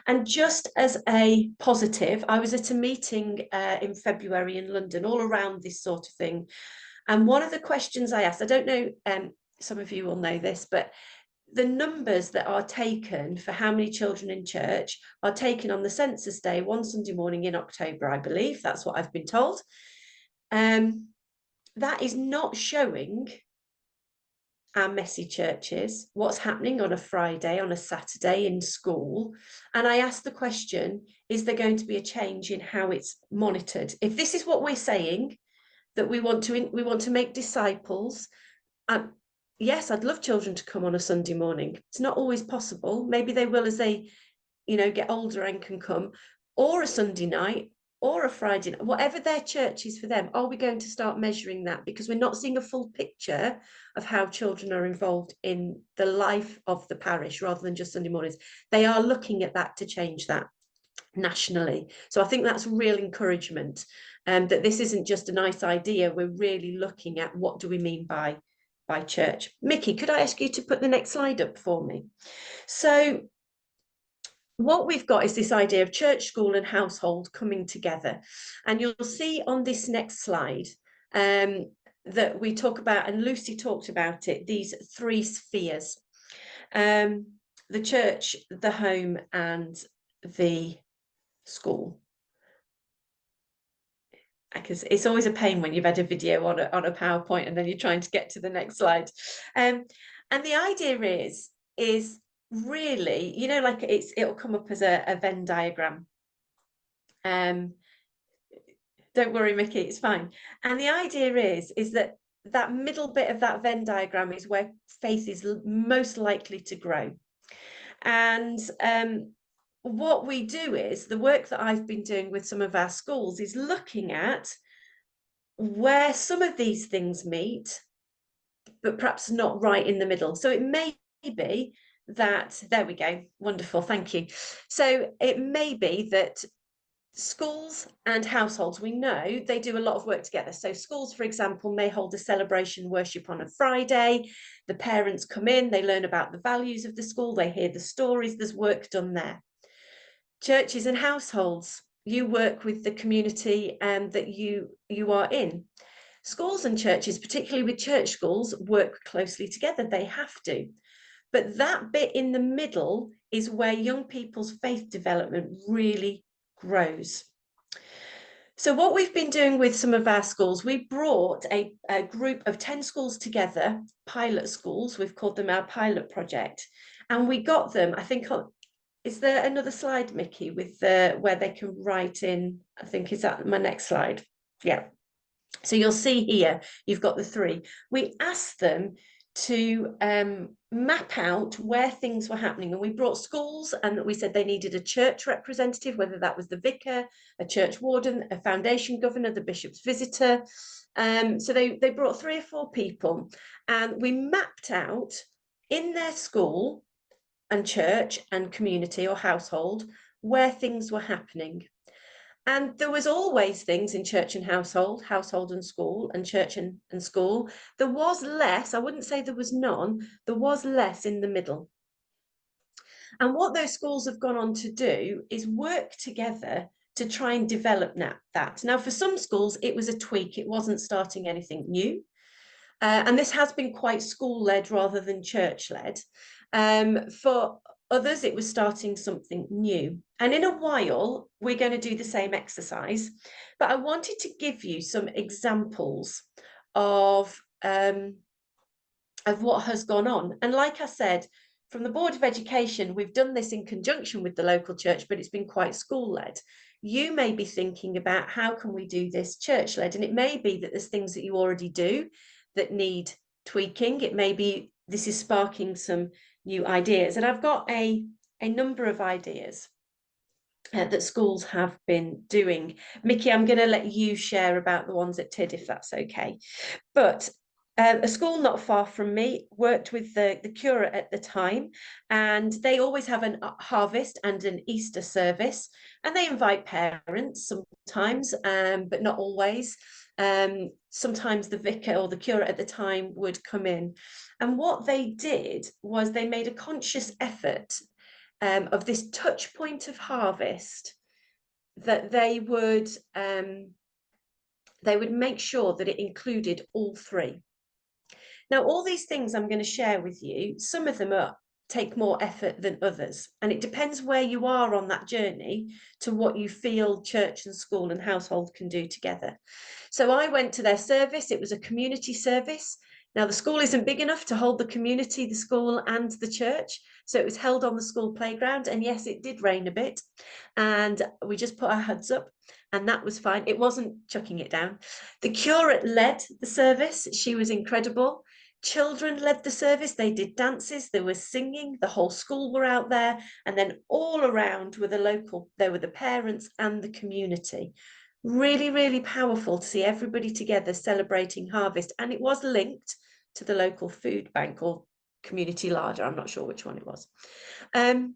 [SPEAKER 3] And just as a positive, I was at a meeting in February in London all around this sort of thing. And one of the questions I asked, I don't know, some of you will know this, but the numbers that are taken for how many children in church are taken on the census day, one Sunday morning in October, I believe. That's what I've been told. That is not showing our messy churches, what's happening on a Friday, on a Saturday in school. And I asked the question, is there going to be a change in how it's monitored? If this is what we're saying, that we want to make disciples, yes, I'd love children to come on a Sunday morning. It's not always possible. Maybe they will as they, get older and can come, or a Sunday night, or a Friday night, whatever their church is for them. Are we going to start measuring that? Because we're not seeing a full picture of how children are involved in the life of the parish rather than just Sunday mornings. They are looking at that to change that nationally. So I think that's real encouragement, that this isn't just a nice idea. We're really looking at what do we mean by church. Mickey, could I ask you to put the next slide up for me? So what we've got is this idea of church, school and household coming together. And you'll see on this next slide that we talk about, and Lucy talked about it, these three spheres. The church, the home and the school. Because it's always a pain when you've had a video on a PowerPoint and then you're trying to get to the next slide. And the idea is really, like it'll come up as a Venn diagram. Don't worry, Mickey, it's fine. And the idea is that middle bit of that Venn diagram is where faith is most likely to grow. And what we do is the work that I've been doing with some of our schools is looking at where some of these things meet, but perhaps not right in the middle. So it may be that, there we go, wonderful, thank you. So it may be that schools and households, we know they do a lot of work together. So schools, for example, may hold a celebration worship on a Friday. The parents come in, they learn about the values of the school, they hear the stories, there's work done there. Churches and households, you work with the community that you are in. Schools and churches, particularly with church schools, work closely together. They have to. But that bit in the middle is where young people's faith development really grows. So what we've been doing with some of our schools, we brought a group of 10 schools together, pilot schools, we've called them our pilot project. And we got them, I think, is there another slide, Mickey, with where they can write in, I think, is that my next slide? Yeah. So you'll see here, you've got the 3. We asked them to map out where things were happening, and we brought schools and we said they needed a church representative, whether that was the vicar, a church warden, a foundation governor, the bishop's visitor. So they brought 3 or 4 people, and we mapped out in their school and church and community or household where things were happening. And there was always things in church and household, household and school, and church and school. There was less, I wouldn't say there was none, there was less in the middle. And what those schools have gone on to do is work together to try and develop that. Now, for some schools, it was a tweak. It wasn't starting anything new. And this has been quite school-led rather than church-led. For others, it was starting something new. And in a while, we're going to do the same exercise. But I wanted to give you some examples of what has gone on. And like I said, from the Board of Education, we've done this in conjunction with the local church, but it's been quite school-led. You may be thinking about how can we do this church-led? And it may be that there's things that you already do that need tweaking. It may be this is sparking some new ideas. And I've got a number of ideas that schools have been doing. Mickey, I'm going to let you share about the ones at TID, if that's okay. But a school not far from me worked with the curate at the time, and they always have a harvest and an Easter service, and they invite parents sometimes, but not always. Sometimes the vicar or the curate at the time would come in. And what they did was they made a conscious effort of this touch point of harvest, that they would make sure that it included all 3. Now, all these things I'm going to share with you, some of them take more effort than others. And it depends where you are on that journey to what you feel church and school and household can do together. So I went to their service. It was a community service. Now, the school isn't big enough to hold the community, the school and the church. So it was held on the school playground. And yes, it did rain a bit. And we just put our hoods up, and that was fine. It wasn't chucking it down. The curate led the service. She was incredible. Children led the service. They did dances, there was singing, the whole school were out there, and then all around were there were the parents and the community. Really, really powerful to see everybody together celebrating harvest. And it was linked to the local food bank or community larder, I'm not sure which one it was. And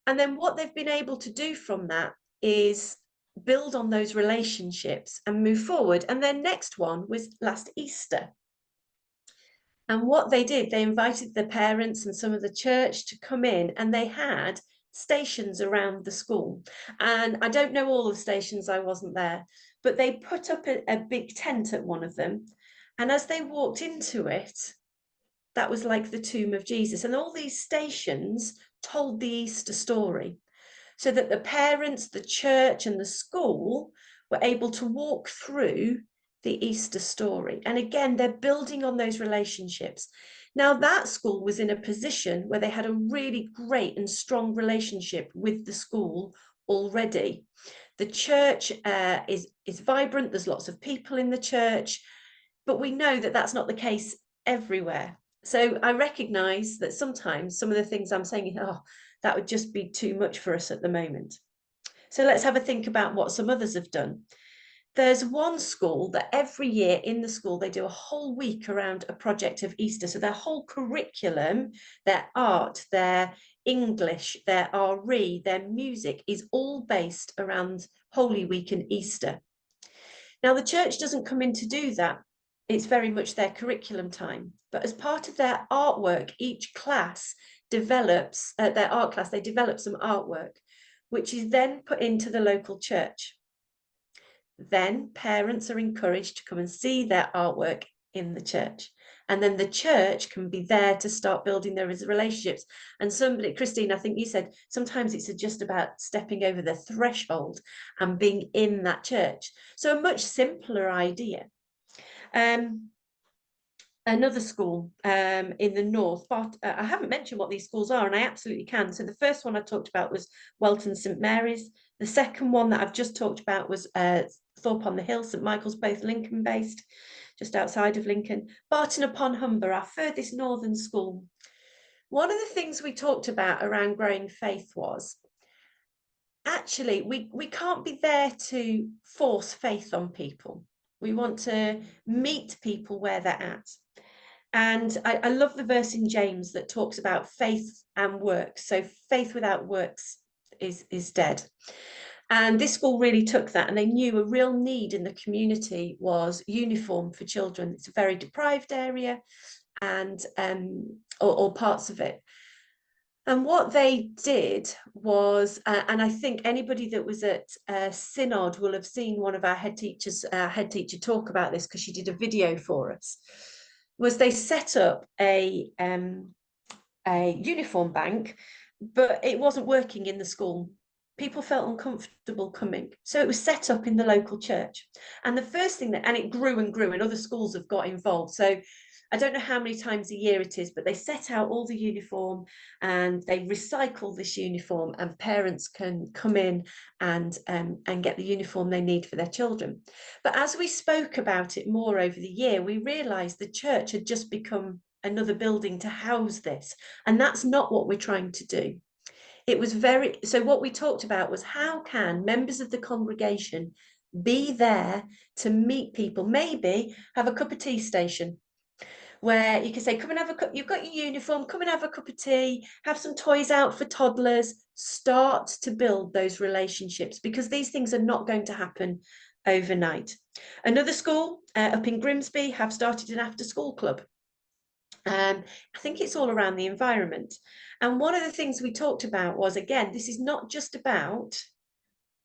[SPEAKER 3] then what they've been able to do from that is build on those relationships and move forward. And their next one was last Easter. And what they did, they invited the parents and some of the church to come in, and they had stations around the school. And I don't know all the stations, I wasn't there, but they put up a big tent at one of them. And as they walked into it, that was like the tomb of Jesus. And all these stations told the Easter story, so that the parents, the church and the school were able to walk through the Easter story. And again, they're building on those relationships. Now, that school was in a position where they had a really great and strong relationship with the school already. The church is vibrant. There's lots of people in the church, but we know that that's not the case everywhere. So I recognize that sometimes some of the things I'm saying, oh, that would just be too much for us at the moment. So let's have a think about what some others have done. There's one school that every year in the school, they do a whole week around a project of Easter. So their whole curriculum, their art, their English, their RE, their music is all based around Holy Week and Easter. Now, the church doesn't come in to do that. It's very much their curriculum time. But as part of their artwork, each class develops, their art class, they develop some artwork, which is then put into the local church. Then parents are encouraged to come and see their artwork in the church. And then the church can be there to start building their relationships. And somebody, Christine, I think you said, sometimes it's just about stepping over the threshold and being in that church. So a much simpler idea. Another school in the north, but I haven't mentioned what these schools are, and I absolutely can. So the first one I talked about was Welton St Mary's. The second one that I've just talked about was Thorpe on the Hill, St Michael's, both Lincoln based, just outside of Lincoln. Barton upon Humber, our furthest northern school. One of the things we talked about around growing faith was, actually, we can't be there to force faith on people. We want to meet people where they're at. And I love the verse in James that talks about faith and works. So faith without works is dead. And this school really took that, and they knew a real need in the community was uniform for children. It's a very deprived area, and or parts of it. And what they did was, and I think anybody that was at Synod will have seen one of our head teacher talk about this, because she did a video for us, was they set up a uniform bank, but it wasn't working in the school. People felt uncomfortable coming. So it was set up in the local church. And the first thing and it grew and grew, and other schools have got involved. So I don't know how many times a year it is, but they set out all the uniform and they recycle this uniform, and parents can come in and get the uniform they need for their children. But as we spoke about it more over the year, we realized the church had just become another building to house this. And that's not what we're trying to do. It was so what we talked about was, how can members of the congregation be there to meet people, maybe have a cup of tea station, where you can say, come and have a cup, you've got your uniform, come and have a cup of tea, have some toys out for toddlers, start to build those relationships, because these things are not going to happen overnight. Another school up in Grimsby have started an after school club. I think it's all around the environment. And one of the things we talked about was, again, this is not just about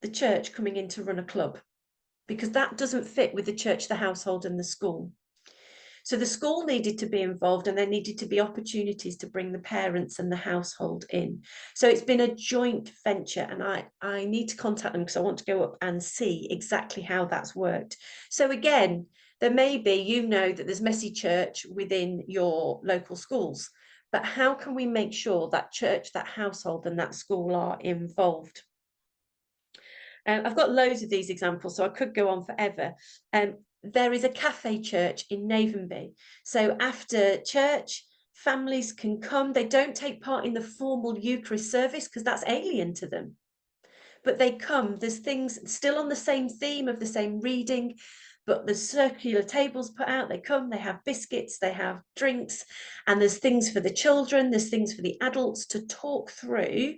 [SPEAKER 3] the church coming in to run a club, because that doesn't fit with the church, the household, and the school. So the school needed to be involved, and there needed to be opportunities to bring the parents and the household in. So it's been a joint venture, and I need to contact them because I want to go up and see exactly how that's worked. So again, there may be, you know, that there's messy church within your local schools, but how can we make sure that church, that household, and that school are involved? I've got loads of these examples, so I could go on forever. There is a cafe church in Navenby. So after church, families can come. They don't take part in the formal Eucharist service because that's alien to them. But they come. There's things still on the same theme of the same reading, but the circular tables put out. They come, they have biscuits, they have drinks, and there's things for the children, there's things for the adults to talk through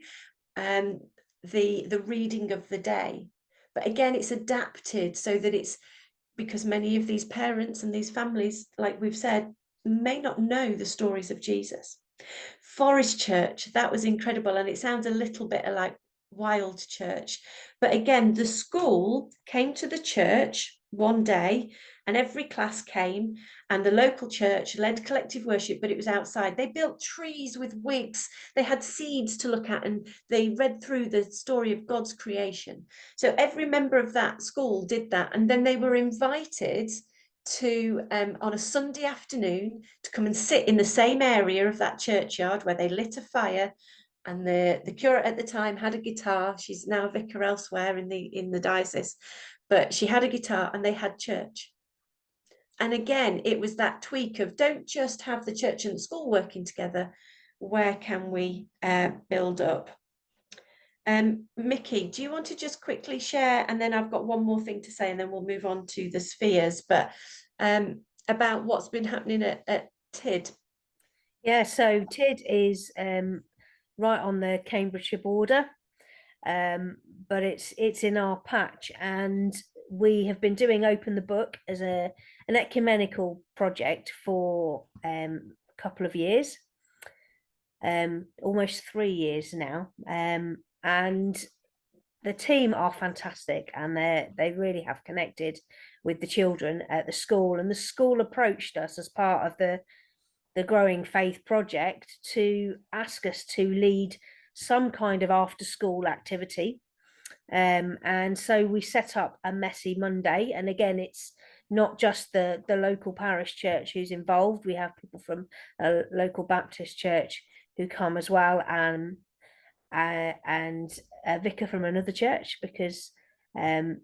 [SPEAKER 3] the reading of the day. But again, it's adapted so that it's, because many of these parents and these families, like we've said, may not know the stories of Jesus. Forest Church, that was incredible. And it sounds a little bit like Wild Church. But again, the school came to the church one day, and every class came, and the local church led collective worship, but it was outside. They built trees with wigs. They had seeds to look at, and they read through the story of God's creation. So every member of that school did that. And then they were invited to, on a Sunday afternoon, to come and sit in the same area of that churchyard where they lit a fire. And the curate at the time had a guitar. She's now a vicar elsewhere in the diocese, but she had a guitar, and they had church. And again, it was that tweak of, don't just have the church and the school working together. where can we build up? Mickey, do you want to just quickly share, and then I've got one more thing to say, and then we'll move on to the spheres, but about what's been happening at TID?
[SPEAKER 1] Yeah, so TID is right on the Cambridgeshire border, but it's in our patch, and we have been doing Open the Book as an ecumenical project for a couple of years, almost 3 years now, and the team are fantastic, and they really have connected with the children at the school, and the school approached us as part of the Growing Faith project to ask us to lead some kind of after school activity. And so we set up a Messy Monday, and again, it's not just the local parish church who's involved. We have people from a local Baptist church who come as well, and a vicar from another church, because they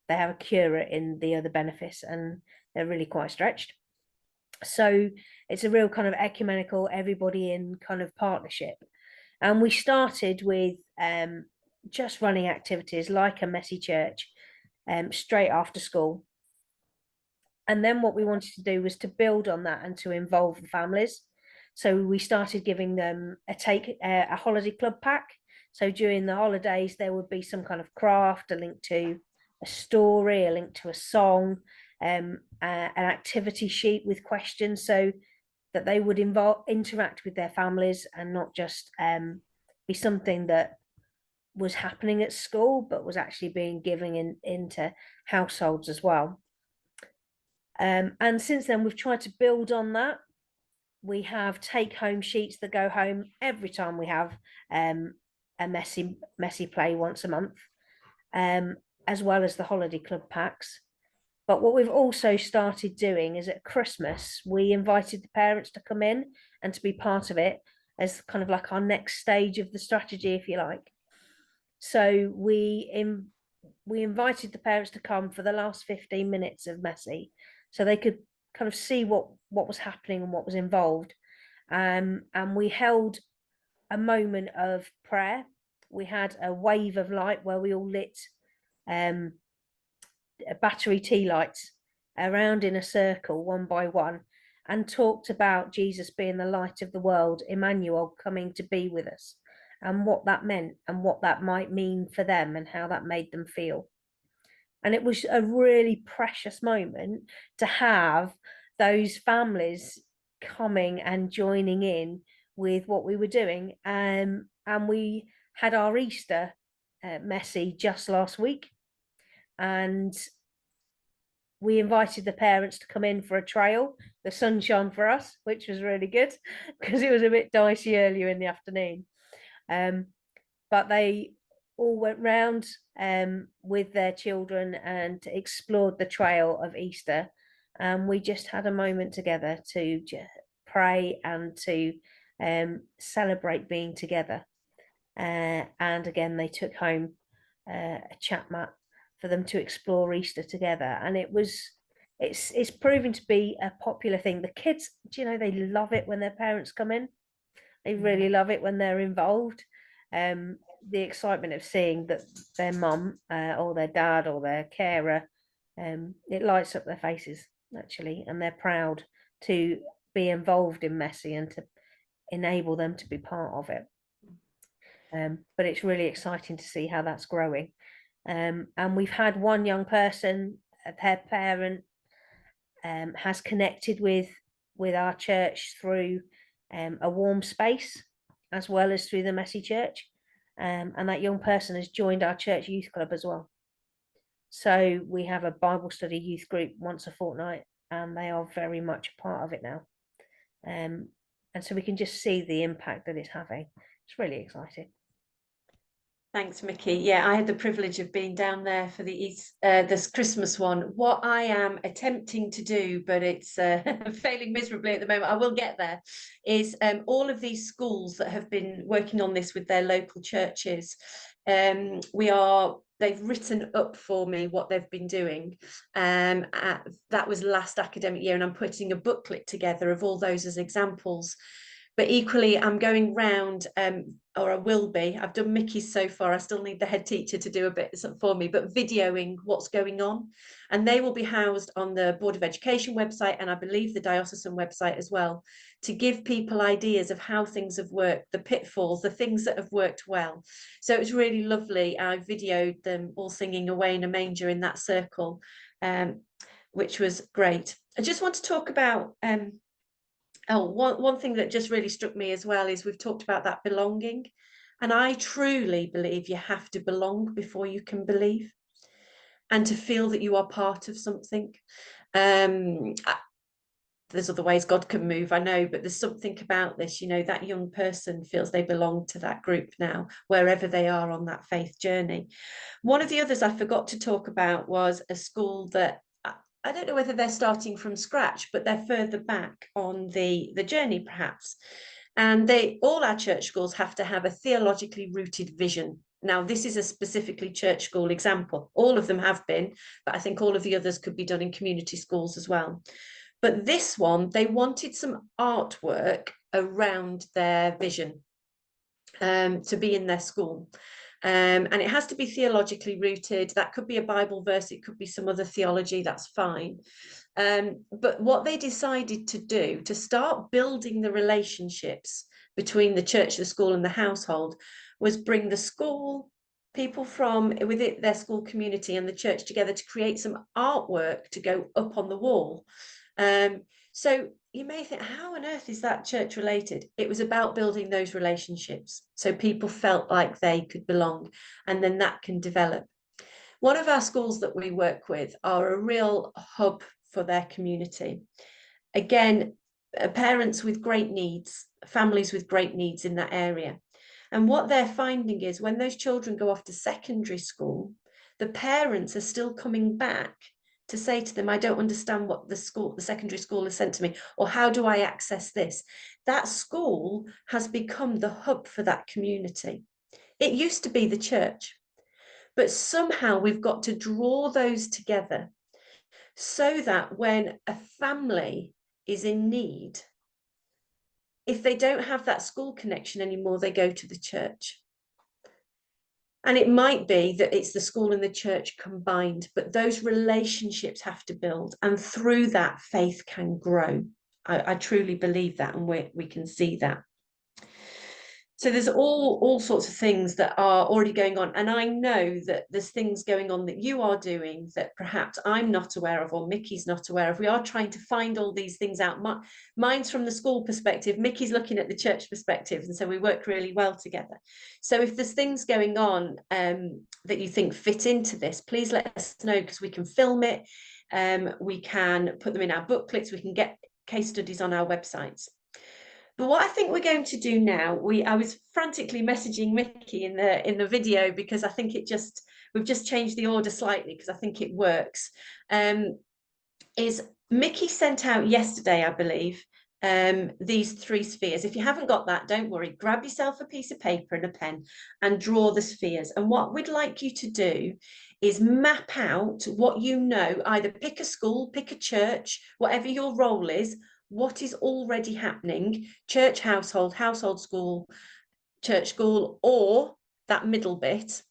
[SPEAKER 1] have a curate in the other benefice, and they're really quite stretched. So it's a real kind of ecumenical, everybody in kind of partnership. And we started with just running activities like a Messy Church straight after school. And then what we wanted to do was to build on that and to involve the families. So we started giving them a holiday club pack. So during the holidays, there would be some kind of craft, a link to a story, a link to a song, an activity sheet with questions, so that they would interact with their families and not just be something that was happening at school, but was actually being given into households as well. And since then, we've tried to build on that. We have take-home sheets that go home every time we have a messy play once a month, as well as the holiday club packs. But what we've also started doing is at Christmas, we invited the parents to come in and to be part of it as kind of like our next stage of the strategy, if you like. So we invited the parents to come for the last 15 minutes of Messy, so they could kind of see what was happening and what was involved. And we held a moment of prayer. We had a wave of light where we all lit battery tea lights around in a circle, one by one, and talked about Jesus being the light of the world, Emmanuel coming to be with us, and what that meant and what that might mean for them and how that made them feel. And it was a really precious moment to have those families coming and joining in with what we were doing. And we had our Easter Messy just last week, and we invited the parents to come in for a trail. The sun shone for us, which was really good, because it was a bit dicey earlier in the afternoon. But they all went round with their children and explored the trail of Easter. And we just had a moment together to pray and to celebrate being together. And again, they took home a chat mat for them to explore Easter together. And it's proven to be a popular thing. The kids, they love it when their parents come in. They really love it when they're involved. The excitement of seeing that their mum or their dad or their carer, it lights up their faces, actually, and they're proud to be involved in Messy and to enable them to be part of it. But it's really exciting to see how that's growing. And we've had one young person, their parent has connected with our church through a warm space, as well as through the Messy Church. And that young person has joined our church youth club as well. So we have a Bible study youth group once a fortnight, and they are very much a part of it now. And so we can just see the impact that it's having. It's really exciting.
[SPEAKER 3] Thanks, Mickey. Yeah, I had the privilege of being down there for this Christmas one. What I am attempting to do, but it's failing miserably at the moment, I will get there, is all of these schools that have been working on this with their local churches. They've written up for me what they've been doing. That was last academic year, and I'm putting a booklet together of all those as examples. But equally, I'm going round, or I will be. I've done Mickey's so far. I still need the head teacher to do a bit for me, but videoing what's going on. And they will be housed on the Board of Education website, and I believe the diocesan website as well, to give people ideas of how things have worked, the pitfalls, the things that have worked well. So it was really lovely. I videoed them all singing Away in a Manger in that circle, which was great. I just want to talk about one thing that just really struck me as well is we've talked about that belonging. And I truly believe you have to belong before you can believe, and to feel that you are part of something. There's other ways God can move, I know, but there's something about this, you know, that young person feels they belong to that group now, wherever they are on that faith journey. One of the others I forgot to talk about was a school that I don't know whether they're starting from scratch, but they're further back on the journey perhaps. And all our church schools have to have a theologically rooted vision. Now, this is a specifically church school example. All of them have been, but I think all of the others could be done in community schools as well. But this one, they wanted some artwork around their vision to be in their school. And it has to be theologically rooted. That could be a Bible verse, it could be some other theology, that's fine. But what they decided to do to start building the relationships between the church, the school and the household was bring the school, people from within their school community and the church together to create some artwork to go up on the wall. So you may think, how on earth is that church related? It was about building those relationships so people felt like they could belong, and then that can develop. One of our schools that we work with are a real hub for their community. Again, parents with great needs, families with great needs in that area. And what they're finding is when those children go off to secondary school, the parents are still coming back to say to them, I don't understand what the secondary school has sent to me, or how do I access this? That school has become the hub for that community. It used to be the church, but somehow we've got to draw those together so that when a family is in need, if they don't have that school connection anymore, they go to the church. And it might be that it's the school and the church combined, but those relationships have to build. And through that, faith can grow. I truly believe that, and we can see that. So there's all sorts of things that are already going on. And I know that there's things going on that you are doing that perhaps I'm not aware of, or Mickey's not aware of. We are trying to find all these things out. Mine's from the school perspective, Mickey's looking at the church perspective. And so we work really well together. So if there's things going on that you think fit into this, please let us know, because we can film it. We can put them in our booklets. We can get case studies on our websites. But what I think we're going to do now, I was frantically messaging Mickey in the video, because I think we've just changed the order slightly because I think it works. Is Mickey sent out yesterday, I believe, these 3 spheres. If you haven't got that, don't worry, grab yourself a piece of paper and a pen and draw the spheres. And what we'd like you to do is map out what you know, either pick a school, pick a church, whatever your role is, what is already happening, church, household, household, school, church, school, or that middle bit.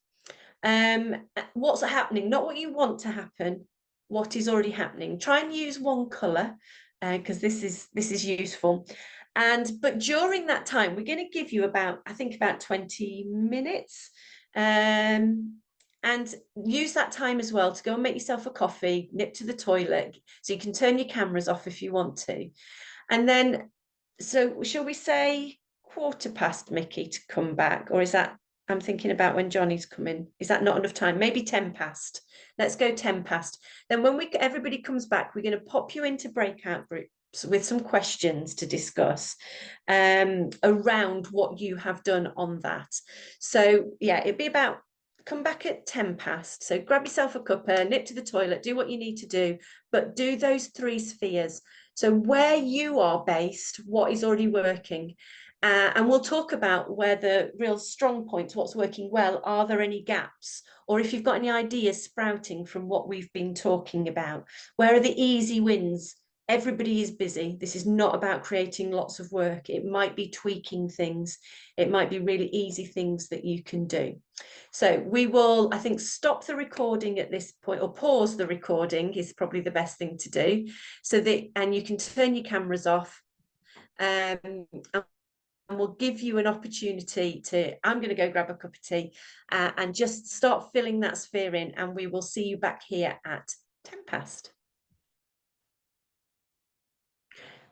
[SPEAKER 3] What's happening, not what you want to happen, what is already happening. Try and use one colour, because this is useful. But during that time, we're going to give you about 20 minutes. And use that time as well to go and make yourself a coffee, nip to the toilet, so you can turn your cameras off if you want to. And then, so shall we say 1:15, Mickey, to come back? Or is that, I'm thinking about when Johnny's coming. Is that not enough time? Maybe 10 past. Let's go 10 past. Then when everybody comes back, we're going to pop you into breakout groups with some questions to discuss around what you have done on that. So yeah, it'd be about, come back at 10 past. So grab yourself a cuppa, nip to the toilet, do what you need to do, but do those 3 spheres. So where you are based, what is already working, and we'll talk about where the real strong points, what's working well, are there any gaps? Or if you've got any ideas sprouting from what we've been talking about, where are the easy wins, everybody is busy. This is not about creating lots of work. It might be tweaking things. It might be really easy things that you can do. So we will, I think, stop the recording at this point, or pause the recording is probably the best thing to do. So that, and you can turn your cameras off. And we'll give you an opportunity to, I'm going to go grab a cup of tea and just start filling that sphere in, and we will see you back here at 10 past.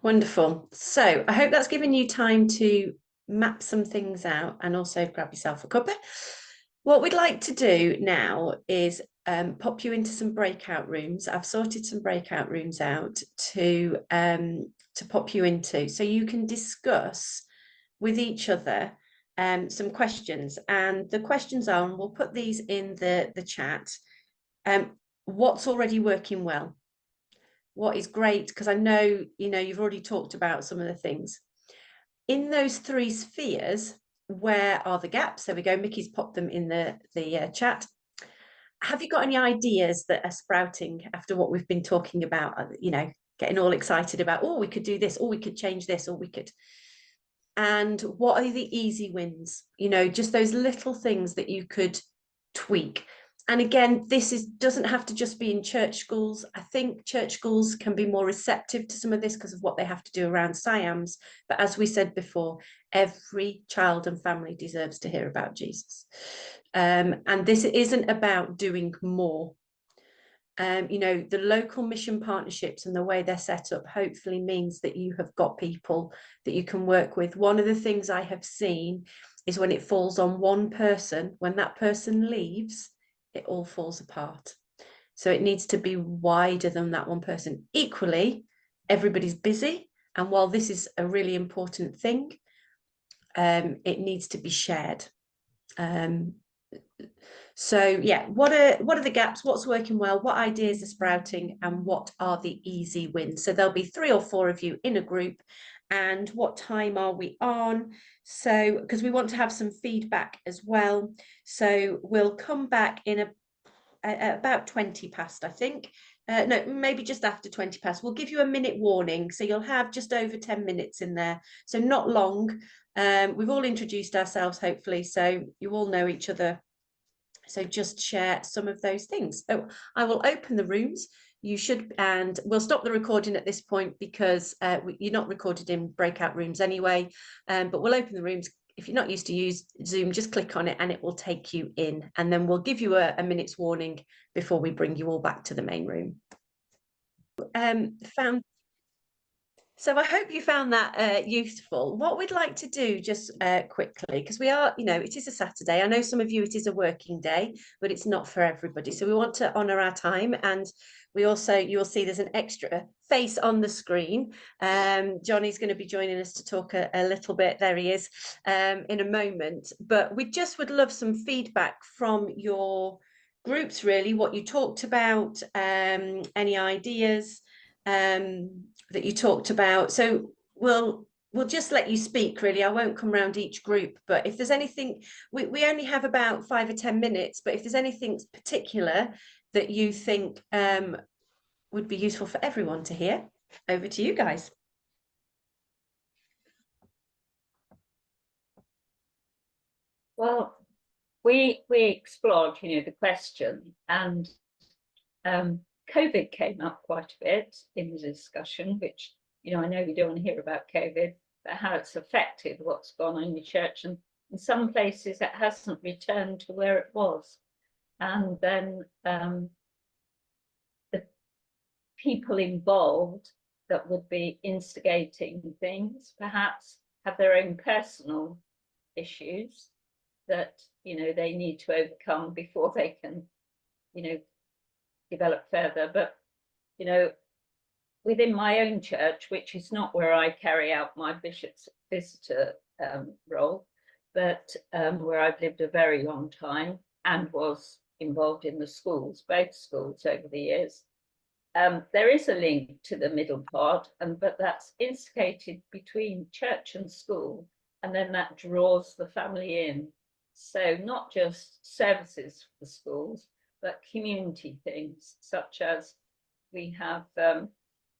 [SPEAKER 3] Wonderful. So I hope that's given you time to map some things out and also grab yourself a cuppa. What we'd like to do now is pop you into some breakout rooms. I've sorted some breakout rooms out to pop you into, so you can discuss with each other some questions. And the questions are, and we'll put these in the chat, what's already working well? What is great? Because I know, you know, you've already talked about some of the things. In those 3 spheres, where are the gaps? There we go, Mickey's popped them in the chat. Have you got any ideas that are sprouting after what we've been talking about, you know, getting all excited about, oh, we could do this, or we could change this, or we could. And what are the easy wins? You know, just those little things that you could tweak. And again, this doesn't have to just be in church schools. I think church schools can be more receptive to some of this because of what they have to do around SIAMs. But as we said before, every child and family deserves to hear about Jesus. And this isn't about doing more. You know, the local mission partnerships and the way they're set up hopefully means that you have got people that you can work with. One of the things I have seen is when it falls on one person, when that person leaves, it all falls apart. So it needs to be wider than that one person. Equally, everybody's busy. And while this is a really important thing, it needs to be shared. So yeah, what are the gaps? What's working well? What ideas are sprouting? And what are the easy wins? So there'll be 3 or 4 of you in a group. And what time are we on? So, because we want to have some feedback as well. So we'll come back in about 20 past, I think. No, maybe just after 20 past. We'll give you a minute warning. So you'll have just over 10 minutes in there. So not long. We've all introduced ourselves, hopefully. So you all know each other. So just share some of those things. So I will open the rooms. You should, and we'll stop the recording at this point because you're not recorded in breakout rooms anyway, but we'll open the rooms. If you're not used to use Zoom, just click on it and it will take you in, and then we'll give you a minute's warning before we bring you all back to the main room. So I hope you found that useful. What we'd like to do just quickly, because we are, you know, it is a Saturday. I know some of you, it is a working day, but it's not for everybody. So we want to honour our time. And we also, you'll see there's an extra face on the screen. Johnny's going to be joining us to talk a little bit. There he is in a moment. But we just would love some feedback from your groups, really, what you talked about, any ideas that you talked about. So we'll just let you speak, really. I won't come around each group, but if there's anything, we only have about 5 or 10 minutes, but if there's anything particular that you think would be useful for everyone to hear, over to you guys.
[SPEAKER 4] Well, we explored, you know, the question, and COVID came up quite a bit in the discussion, which, you know, I know you don't want to hear about COVID, but how it's affected what's gone on in the church. And in some places it hasn't returned to where it was. And then the people involved that would be instigating things perhaps have their own personal issues that, you know, they need to overcome before they can, you know, develop further. But, you know, within my own church, which is not where I carry out my bishop's visitor role, but where I've lived a very long time and was involved in the schools, both schools over the years, there is a link to the middle part, but that's instigated between church and school, and then that draws the family in. So not just services for the schools, but community things, such as we have a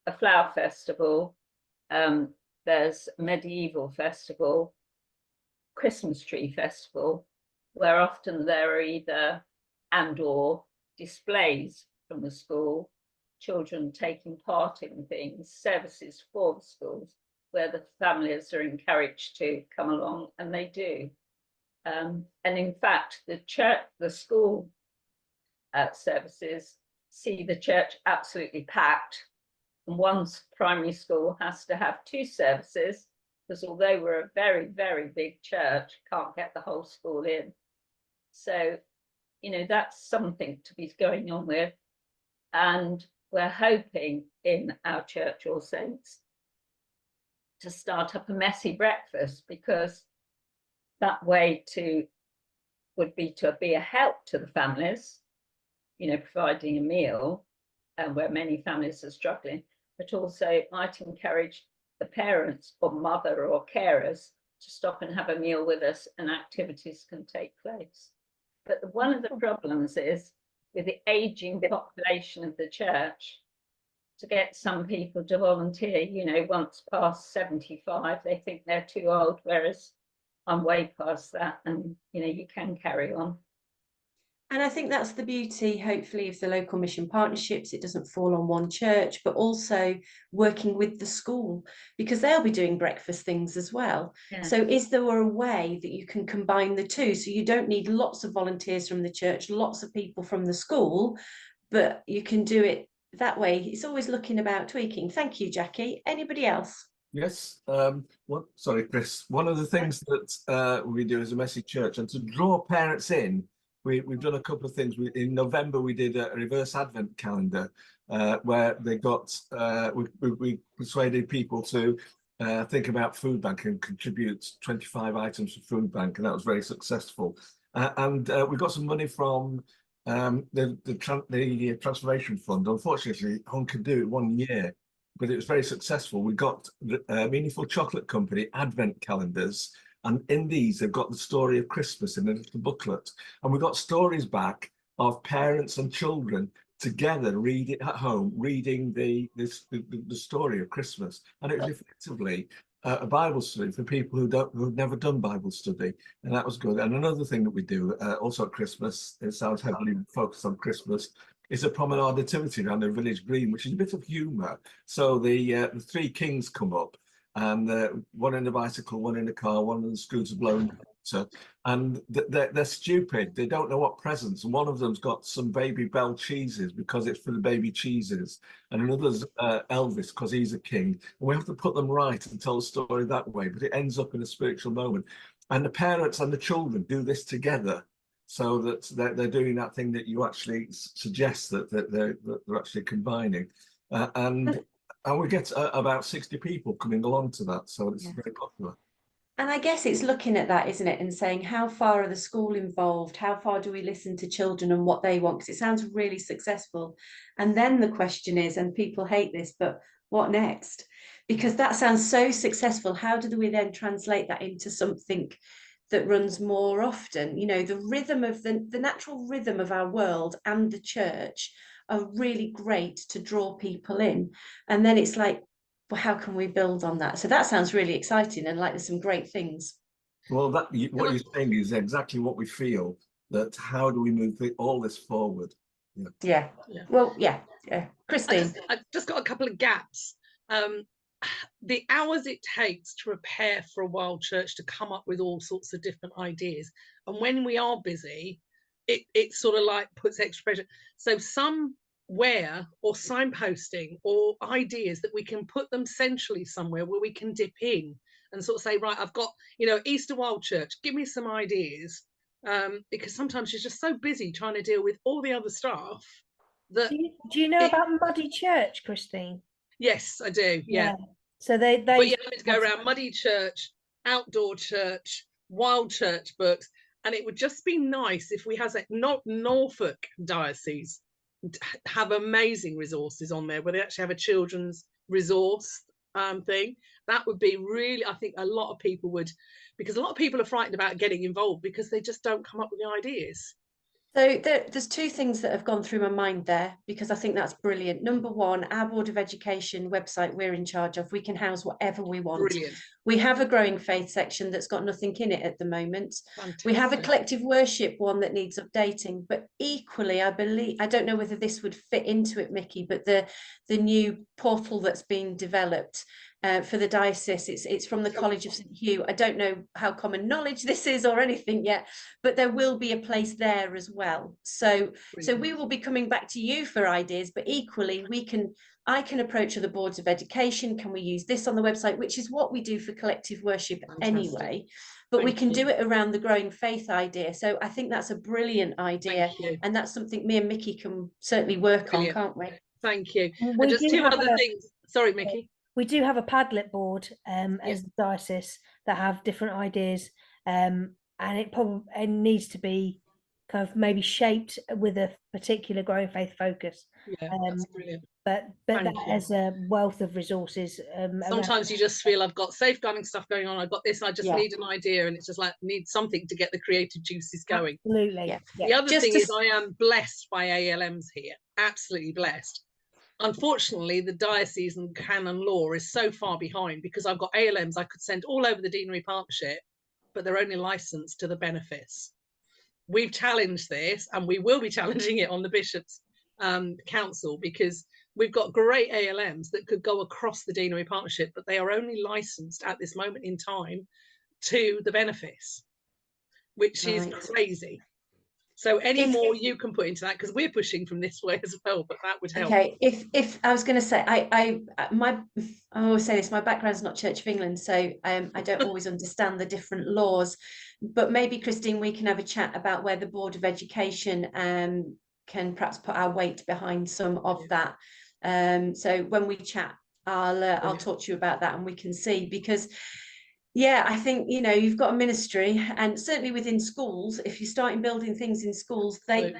[SPEAKER 4] a flower festival, there's a medieval festival, Christmas tree festival, where often there are either and/or displays from the school, children taking part in things, services for the schools, where the families are encouraged to come along, and they do. And in fact, the school services see the church absolutely packed. And one primary school has to have 2 services, because although we're a very, very big church, can't get the whole school in. So, you know, that's something to be going on with. And we're hoping in our church, All Saints, to start up a messy breakfast, because that way would be to be a help to the families, you know, providing a meal, where many families are struggling, but also might encourage the parents or mother or carers to stop and have a meal with us, and activities can take place. But one of the problems is, with the aging population of the church, to get some people to volunteer, you know, once past 75, they think they're too old, whereas I'm way past that, and, you know, you can carry on.
[SPEAKER 3] And I think that's the beauty, hopefully, of the local mission partnerships. It doesn't fall on one church, but also working with the school, because they'll be doing breakfast things as well.
[SPEAKER 4] Yeah.
[SPEAKER 3] So is there a way that you can combine the two? So you don't need lots of volunteers from the church, lots of people from the school, but you can do it that way. It's always looking about tweaking. Thank you, Jackie. Anybody else?
[SPEAKER 5] Yes. Sorry, Chris. One of the things that we do as a Messy Church, and to draw parents in, we've done a couple of things. In November, we did a reverse Advent calendar where they got we persuaded people to think about food bank and contribute 25 items for food bank, and that was very successful. And we got some money from the Transformation Fund. Unfortunately, Hon could do it 1 year, but it was very successful. We got Meaningful Chocolate Company Advent calendars, and in these they've got the story of Christmas in a little booklet, and we got stories back of parents and children together read it at home, reading the story of Christmas, and it was effectively a Bible study for people who've never done Bible study, and that was good. And another thing that we do also at Christmas, it sounds heavily focused on Christmas, is a promenade nativity around the village green, which is a bit of humour. So the 3 kings come up, and one in a bicycle, one in a car, one in the scooter blowing water, and they're stupid. They don't know what presents. And one of them's got some Baby Bell cheeses because it's for the baby cheeses, and another's Elvis because he's a king. And we have to put them right and tell the story that way, but it ends up in a spiritual moment. And the parents and the children do this together, so that they're doing that thing that you actually suggest that they're actually combining. And we get about 60 people coming along to that, so it's very popular.
[SPEAKER 3] And I guess it's looking at that, isn't it, and saying, how far are the school involved? How far do we listen to children and what they want? Because it sounds really successful. And then the question is, and people hate this, but what next? Because that sounds so successful. How do we then translate that into something that runs more often? You know, the rhythm of the natural rhythm of our world and the church are really great to draw people in. And then it's like, well, how can we build on that? So that sounds really exciting, and like there's some great things.
[SPEAKER 5] Well, what you're saying is exactly what we feel, that how do we move all this forward?
[SPEAKER 3] Yeah. Well, yeah. Christine.
[SPEAKER 7] I've just got a couple of gaps. The hours it takes to prepare for a wild church, to come up with all sorts of different ideas, and when we are busy, it sort of like puts extra pressure. So somewhere, or signposting, or ideas that we can put them centrally somewhere where we can dip in and sort of say, right, I've got, you know, Easter Wild Church, give me some ideas, because sometimes you're just so busy trying to deal with all the other stuff that.
[SPEAKER 1] Do you know about Muddy Church, Christine?
[SPEAKER 7] Yes, I do. Yeah.
[SPEAKER 1] So they
[SPEAKER 7] But you have to go around Muddy Church, Outdoor Church, Wild Church books, and it would just be nice if we had a Norfolk Diocese have amazing resources on there, where they actually have a children's resource thing. That would be really, I think a lot of people would, because a lot of people are frightened about getting involved because they just don't come up with the ideas.
[SPEAKER 3] So there's two things that have gone through my mind there, because I think that's brilliant. Number one, our Board of Education website we're in charge of, we can house whatever we want.
[SPEAKER 7] Brilliant.
[SPEAKER 3] We have a growing faith section that's got nothing in it at the moment. We have a
[SPEAKER 7] Fantastic.
[SPEAKER 3] collective worship one that needs updating, but equally, I believe, I don't know whether this would fit into it, Mickey, but the new portal that's been developed for the diocese, it's from the College of St Hugh. I don't know how common knowledge this is or anything yet, but there will be a place there as well. So we will be coming back to you for ideas, but equally I can approach other boards of education. Can we use this on the website, which is what we do for collective worship anyway, but we can do it around the growing faith idea. So I think that's a brilliant idea, and that's something me and Mickey can certainly work on, can't we?
[SPEAKER 7] Thank you.
[SPEAKER 1] We
[SPEAKER 7] And just
[SPEAKER 1] do
[SPEAKER 7] two
[SPEAKER 1] have
[SPEAKER 7] other things. Sorry, Mickey.
[SPEAKER 1] We do have a Padlet board as the diocese that have different ideas, and it probably needs to be kind of maybe shaped with a particular growing faith focus.
[SPEAKER 7] Yeah, that's brilliant.
[SPEAKER 1] But
[SPEAKER 7] Thank
[SPEAKER 1] that
[SPEAKER 7] you.
[SPEAKER 1] has a wealth of resources.
[SPEAKER 7] Sometimes you just feel I've got safeguarding stuff going on. I've got this. I just need an idea, and it's just like need something to get the creative juices going.
[SPEAKER 1] Absolutely.
[SPEAKER 3] Yeah.
[SPEAKER 7] The other thing is I am blessed by ALMs here. Absolutely blessed. Unfortunately, the diocese and canon law is so far behind, because I've got ALMs I could send all over the deanery partnership, but they're only licensed to the benefice. We've challenged this, and we will be challenging it on the Bishop's Council, because we've got great ALMs that could go across the deanery partnership, but they are only licensed at this moment in time to the benefice, which is crazy. So any more you can put into that, because we're pushing from this way as well, but that would help.
[SPEAKER 3] Okay, if I was going to say, I always say this, my background's not Church of England, so I don't always understand the different laws, but maybe, Christine, we can have a chat about where the Board of Education can perhaps put our weight behind some of that. So when we chat, I'll talk to you about that, and we can see, because yeah, I think, you know, you've got a ministry, and certainly within schools, if you're starting building things in schools, they're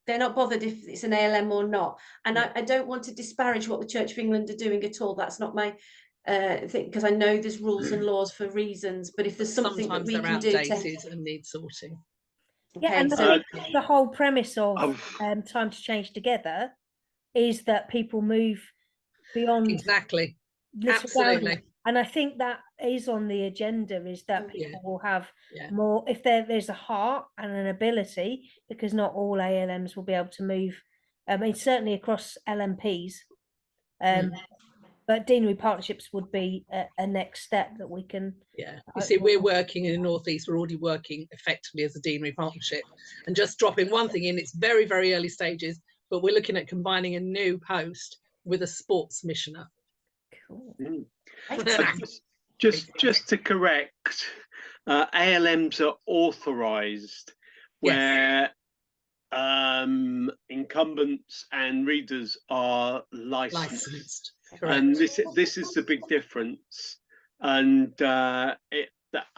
[SPEAKER 3] not bothered if it's an ALM or not. And I don't want to disparage what the Church of England are doing at all. That's not my thing, because I know there's rules and laws for reasons, but if there's something that we can do to
[SPEAKER 7] and need sorting.
[SPEAKER 1] Yeah, and the whole premise of Time to Change Together is that people move beyond
[SPEAKER 7] exactly. Absolutely.
[SPEAKER 1] And I think that is on the agenda, is that people will have more, if there's a heart and an ability, because not all ALMs will be able to move. I mean, certainly across LMPs, but deanery partnerships would be a next step that we can.
[SPEAKER 7] Yeah, you see, we're working in the North East. We're already working effectively as a deanery partnership, and just dropping one thing in. It's very, very early stages, but we're looking at combining a new post with a sports missioner.
[SPEAKER 1] Cool.
[SPEAKER 6] Just to correct, ALMs are authorised where incumbents and readers are licensed. And this is the big difference. And I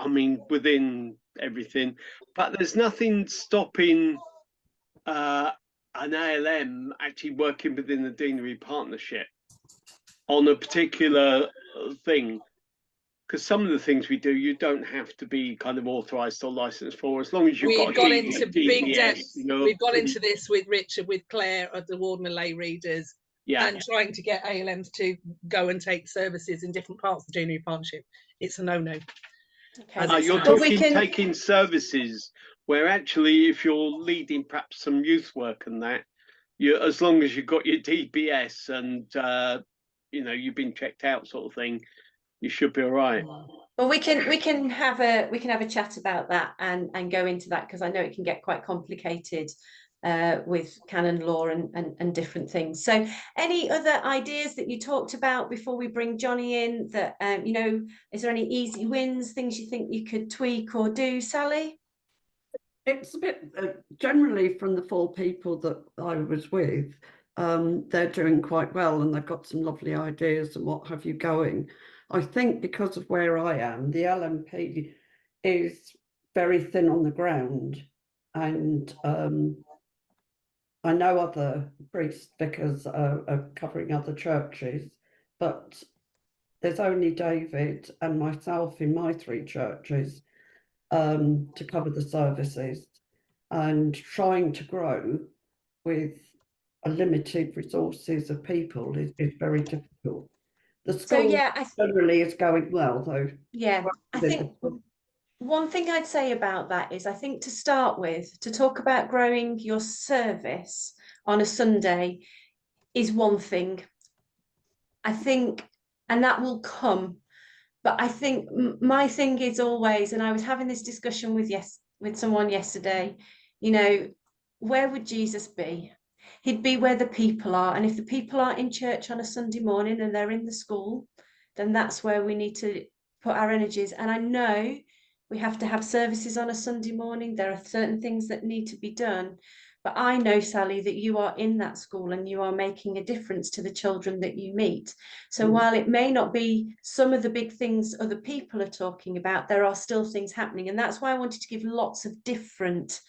[SPEAKER 6] mean, within everything, but there's nothing stopping an ALM actually working within the deanery partnership on a particular thing, because some of the things we do you don't have to be kind of authorized or licensed for, as long as you've got into big depth.
[SPEAKER 7] We've got into this with Richard, with Claire at the Warden and Lay Readers, and trying to get ALMs to go and take services in different parts of the deanery partnership. It's a no-no.
[SPEAKER 6] You're talking taking services where actually, if you're leading perhaps some youth work and that, you, as long as you've got your DBS and you know, you've been checked out, sort of thing, you should be all right.
[SPEAKER 3] Well, we can have a chat about that and go into that, because I know it can get quite complicated with canon law and different things. So any other ideas that you talked about before we bring Johnny in, that you know, is there any easy wins, things you think you could tweak or do, Sally?
[SPEAKER 9] It's a bit generally from the 4 people that I was with, they're doing quite well, and they've got some lovely ideas and what have you going. I think because of where I am, the LMP is very thin on the ground, and I know other priests because are covering other churches, but there's only David and myself in my 3 churches to cover the services. and trying to grow with a limited resources of people is very difficult. The
[SPEAKER 3] So
[SPEAKER 9] school
[SPEAKER 3] yeah,
[SPEAKER 9] generally is going well, though.
[SPEAKER 3] yeah, I think one thing I'd say about that is, I think to start with, to talk about growing your service on a Sunday is one thing. I think, and that will come. But I think my thing is always, and I was having this discussion with someone yesterday, you know, where would Jesus be? He'd be where the people are. And if the people aren't in church on a Sunday morning and they're in the school, then that's where we need to put our energies. And I know we have to have services on a Sunday morning. There are certain things that need to be done. But I know, Sally, that you are in that school and you are making a difference to the children that you meet. So while it may not be some of the big things other people are talking about, there are still things happening. And that's why I wanted to give lots of different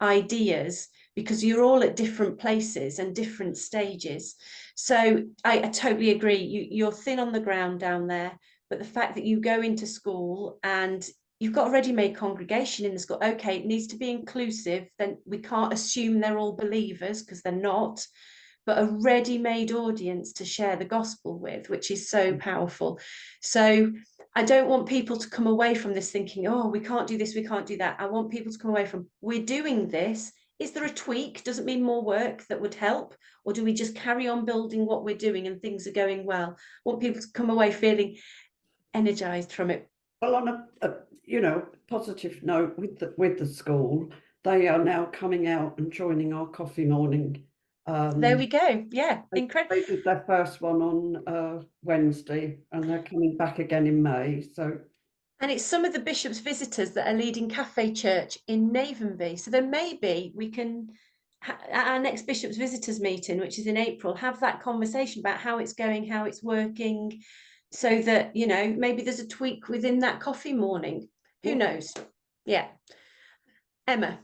[SPEAKER 3] ideas, because you're all at different places and different stages. So I totally agree. You're thin on the ground down there, but the fact that you go into school and you've got a ready-made congregation in the school, okay, it needs to be inclusive, then we can't assume they're all believers, because they're not, but a ready-made audience to share the gospel with, which is so powerful. So I don't want people to come away from this thinking, oh, we can't do this, we can't do that. I want people to come away from, we're doing this. Is there a tweak? Does it mean more work that would help? Or do we just carry on building what we're doing and things are going well? I want people to come away feeling energized from it.
[SPEAKER 9] Well, on a positive note with the school, they are now coming out and joining our coffee morning.
[SPEAKER 3] There we go. Yeah, incredible.
[SPEAKER 9] They did their first one on Wednesday, and they're coming back again in May. So,
[SPEAKER 3] and it's some of the bishop's visitors that are leading Cafe Church in Navenby. So then maybe we can, at our next bishop's visitors meeting, which is in April, have that conversation about how it's going, how it's working, so that, you know, maybe there's a tweak within that coffee morning. Who knows? Yeah. Emma.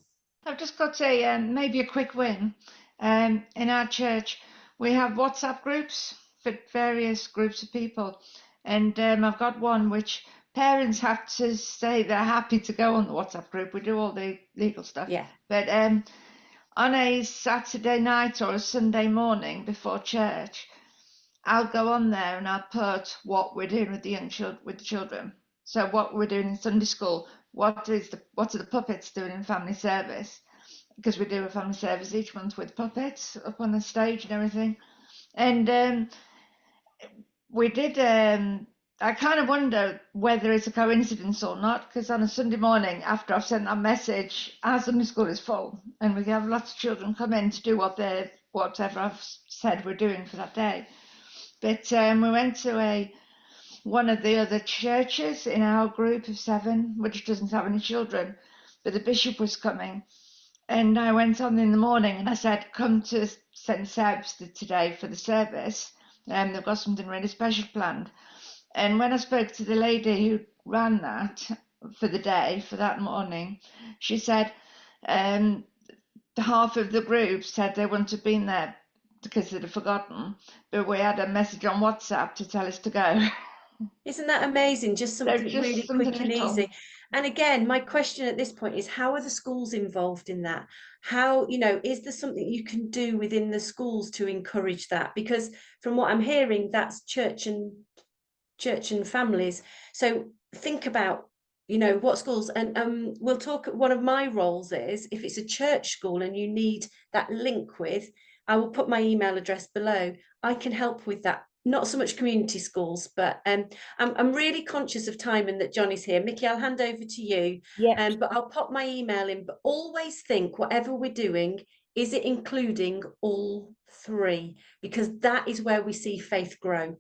[SPEAKER 10] I've just got a maybe a quick win. In our church, we have WhatsApp groups for various groups of people, and I've got one which parents have to say they're happy to go on the WhatsApp group. We do all the legal stuff.
[SPEAKER 3] Yeah.
[SPEAKER 10] But on a Saturday night or a Sunday morning before church, I'll go on there and I'll put what we're doing with the children. So what we're doing in Sunday school, what are the puppets doing in family service? Because we do a family service each month with puppets up on the stage and everything. And we did, I kind of wonder whether it's a coincidence or not, because on a Sunday morning after I've sent that message, our Sunday school is full and we have lots of children come in to do whatever I've said we're doing for that day. But we went to one of the other churches in our group of 7, which doesn't have any children, but the bishop was coming. And I went on in the morning and I said, come to St. Seb's today for the service. They've got something really special planned. And when I spoke to the lady who ran that for the day, for that morning, she said half of the group said they wouldn't have been there because they'd have forgotten, but we had a message on WhatsApp to tell us to go.
[SPEAKER 3] Isn't that amazing? Just something really quick and easy. And again, my question at this point is, how are the schools involved in that? How, you know, is there something you can do within the schools to encourage that? Because from what I'm hearing, that's church and families. So think about, you know, what schools, and we'll talk. One of my roles is, if it's a church school and you need that link with, I will put my email address below. I can help with that. Not so much community schools, but I'm really conscious of time and that Johnny's here. Mickey, I'll hand over to you.
[SPEAKER 1] Yeah.
[SPEAKER 3] But I'll pop my email in. But always think, whatever we're doing, is it including all 3? Because that is where we see faith grow.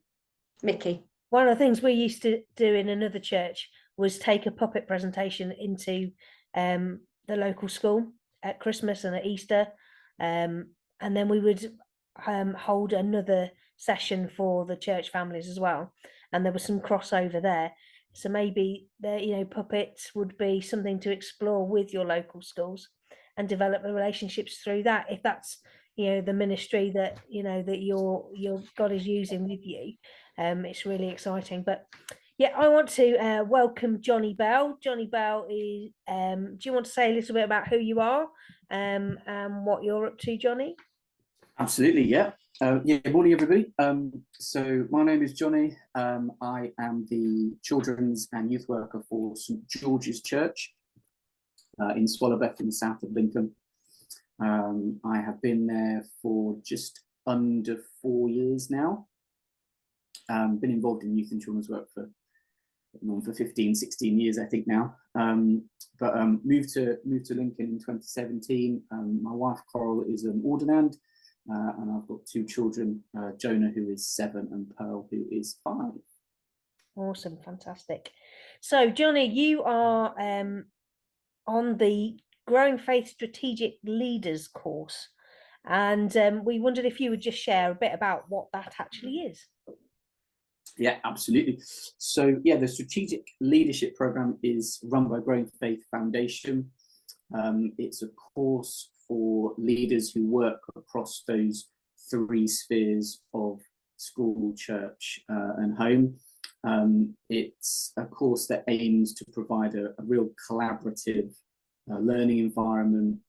[SPEAKER 3] Mickey.
[SPEAKER 1] One of the things we used to do in another church was take a puppet presentation into the local school at Christmas and at Easter. And then we would hold another session for the church families as well. And there was some crossover there. So maybe puppets would be something to explore with your local schools and develop the relationships through that. If that's, the ministry that, that your God is using with you, it's really exciting. But Yeah, I want to welcome Johnny Bell. Johnny Bell is, do you want to say a little bit about who you are and what you're up to, Johnny?
[SPEAKER 11] Absolutely, yeah. Good morning, everybody. So my name is Johnny. I am the children's and youth worker for St George's Church in Swallowbeck in the south of Lincoln. I have been there for just under 4 years now. Been involved in youth and children's work for 15, 16 years, I think now. But moved to Lincoln in 2017. My wife Coral is an ordinand, and I've got 2 children, Jonah, who is 7, and Pearl, who is 5.
[SPEAKER 1] Awesome, fantastic. So Johnny, you are on the Growing Faith Strategic Leaders course, and we wondered if you would just share a bit about what that actually is.
[SPEAKER 11] Yeah, absolutely. So yeah, the Strategic Leadership Program is run by Growing Faith Foundation. It's a course for leaders who work across those 3 spheres of school, church, and home. It's a course that aims to provide a real collaborative learning environment,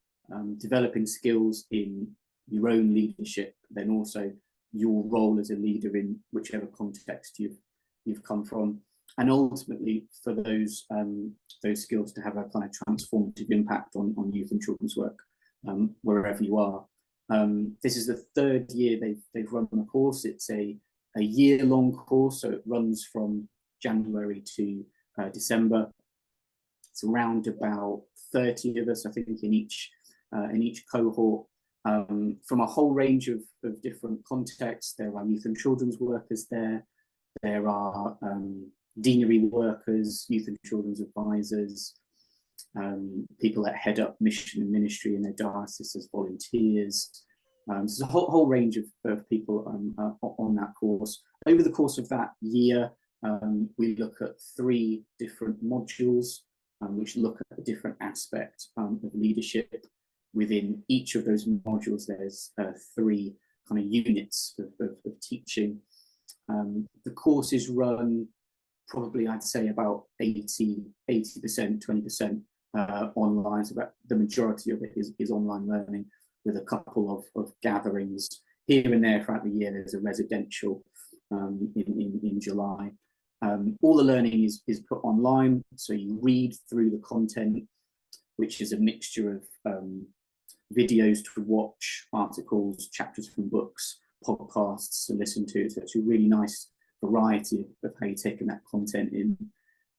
[SPEAKER 11] developing skills in your own leadership, then also your role as a leader in whichever context you've come from, and ultimately for those skills to have a kind of transformative impact on youth and children's work wherever you are. This is the 3rd year they've run the course. It's a year-long course, so it runs from January to December. It's around about 30 of us, I think, in each cohort. From a whole range of different contexts. There are youth and children's workers there. There are deanery workers, youth and children's advisors, people that head up mission and ministry in their diocese as volunteers. So there's a whole range of people on that course. Over the course of that year, we look at 3 different modules, which look at a different aspect of leadership. Within each of those modules, there's 3 kind of units of teaching. The course is run probably, I'd say, about 80%, 20% online. So about the majority of it is online learning, with a couple of gatherings here and there throughout the year. There's a residential in July. All the learning is put online, so you read through the content, which is a mixture of videos to watch, articles, chapters from books, podcasts to listen to. So it's a really nice variety of how you're taking that content in.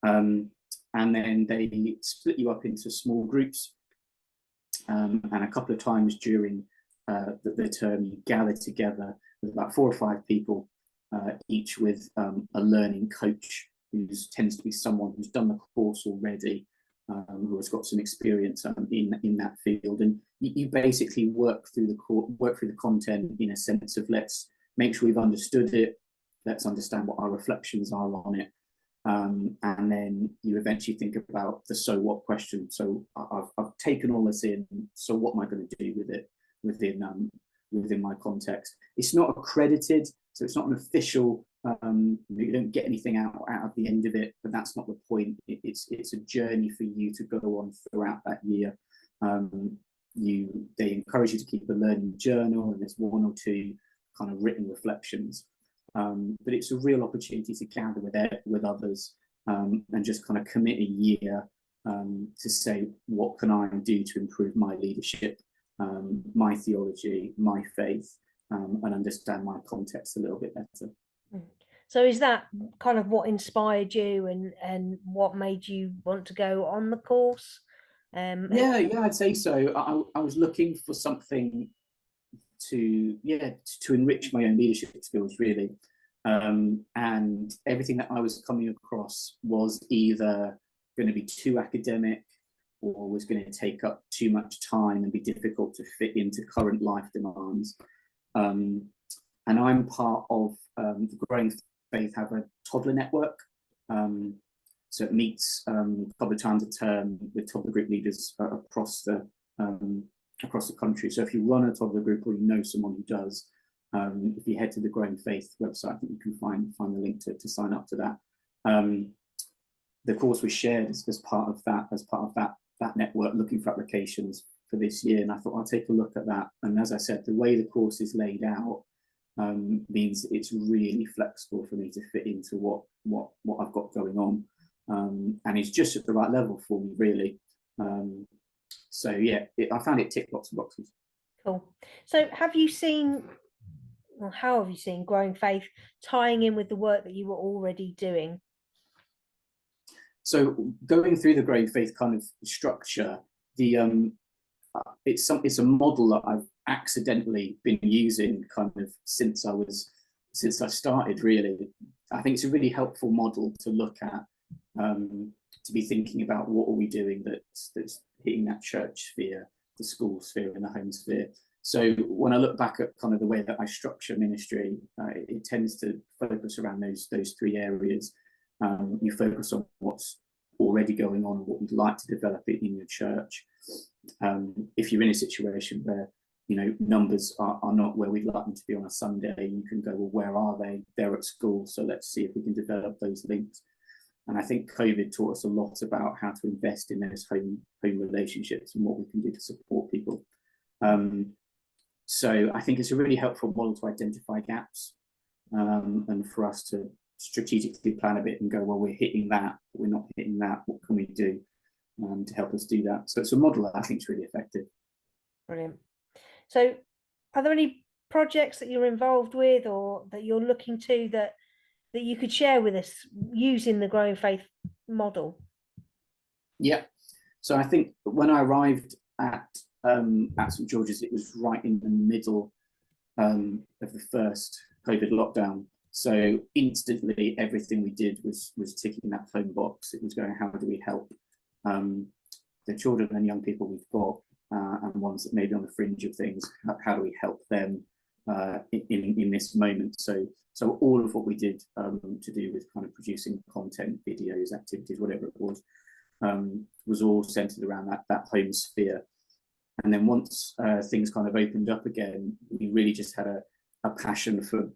[SPEAKER 11] And then they split you up into small groups. And a couple of times during the term, you gather together with about 4 or 5 people, each with a learning coach, who tends to be someone who's done the course already, who has got some experience in that field. And you basically work through the content in a sense of, let's make sure we've understood it, let's understand what our reflections are on it, and then you eventually think about the so what question. So I've taken all this in, so what am I going to do with it within my context? It's not accredited, so it's not an official, you don't get anything out of the end of it, but that's not the point. It's a journey for you to go on throughout that year. They encourage you to keep a learning journal, and there's 1 or 2 kind of written reflections. But it's a real opportunity to gather with others and just kind of commit a year to say, what can I do to improve my leadership, my theology, my faith, and understand my context a little bit better.
[SPEAKER 1] So is that kind of what inspired you and what made you want to go on the course?
[SPEAKER 11] Yeah, I'd say so. I was looking for something to enrich my own leadership skills, really. And everything that I was coming across was either going to be too academic, or was going to take up too much time and be difficult to fit into current life demands. And I'm part of the Growing Faith have a toddler network. So it meets a couple of times a term with toddler group leaders across the country. So if you run a toddler group, or you know someone who does, if you head to the Growing Faith website, I think you can find the link to sign up to that. The course was shared as part of that network, looking for applications for this year, and I thought I'll take a look at that. And as I said, the way the course is laid out means it's really flexible for me to fit into what I've got going on, and it's just at the right level for me, really. So yeah, I found it ticked lots of boxes.
[SPEAKER 1] Cool. So have you seen, or how have you seen Growing Faith tying in with the work that you were already doing?
[SPEAKER 11] So going through the Growing Faith kind of structure, it's a model that I've accidentally been using kind of since I started, really. I think it's a really helpful model to look at, to be thinking about what are we doing that's hitting that church sphere, the school sphere, and the home sphere. So when I look back at kind of the way that I structure ministry, it tends to focus around those three areas. You focus on what's already going on, what you'd like to develop it in your church. If you're in a situation where numbers are not where we'd like them to be on a Sunday, you can go, well, where are they? They're at school, so let's see if we can develop those links. And I think COVID taught us a lot about how to invest in those home relationships and what we can do to support people. So I think it's a really helpful model to identify gaps, and for us to strategically plan a bit and go, well, we're hitting that, but we're not hitting that. What can we do to help us do that? So it's a model that I think is really effective.
[SPEAKER 1] Brilliant. So are there any projects that you're involved with or that you're looking to that you could share with us using the Growing Faith model?
[SPEAKER 11] Yeah. So I think when I arrived at St George's, it was right in the middle of the first COVID lockdown. So instantly, everything we did was ticking that home box. It was going, how do we help the children and young people we've got, and ones that may be on the fringe of things? How do we help them in this moment? So all of what we did to do with kind of producing content, videos, activities, whatever it was all centered around that home sphere. And then once things kind of opened up again, we really just had a passion for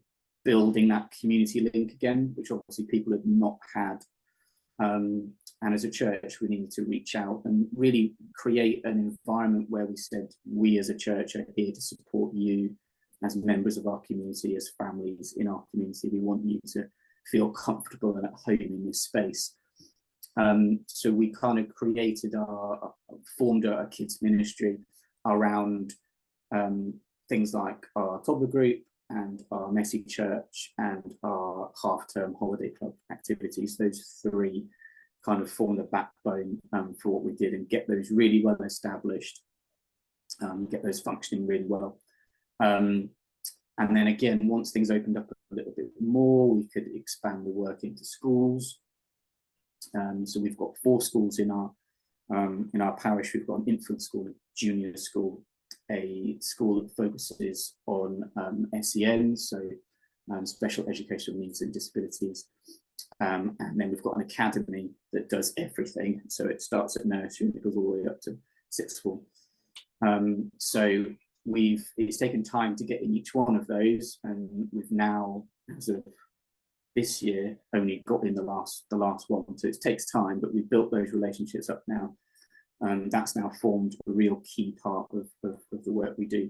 [SPEAKER 11] building that community link again, which obviously people had not had. And as a church, we needed to reach out and really create an environment where we said, we as a church are here to support you as members of our community, as families in our community. We want you to feel comfortable and at home in this space. So we kind of formed a kids ministry around things like our toddler group and our messy church and our half-term holiday club activities. Those three kind of form the backbone for what we did, and get those really well established, get those functioning really well. And then again, once things opened up a little bit more, we could expand the work into schools. So we've got 4 schools in our parish. We've got an infant school, a junior school, a school that focuses on SEN, so special educational needs and disabilities. And then we've got an academy that does everything. So it starts at nursery and it goes all the way up to 6th form. So it's taken time to get in each one of those, and we've now, as of this year, only got in the last one. So it takes time, but we've built those relationships up now. That's now formed a real key part of the work we do.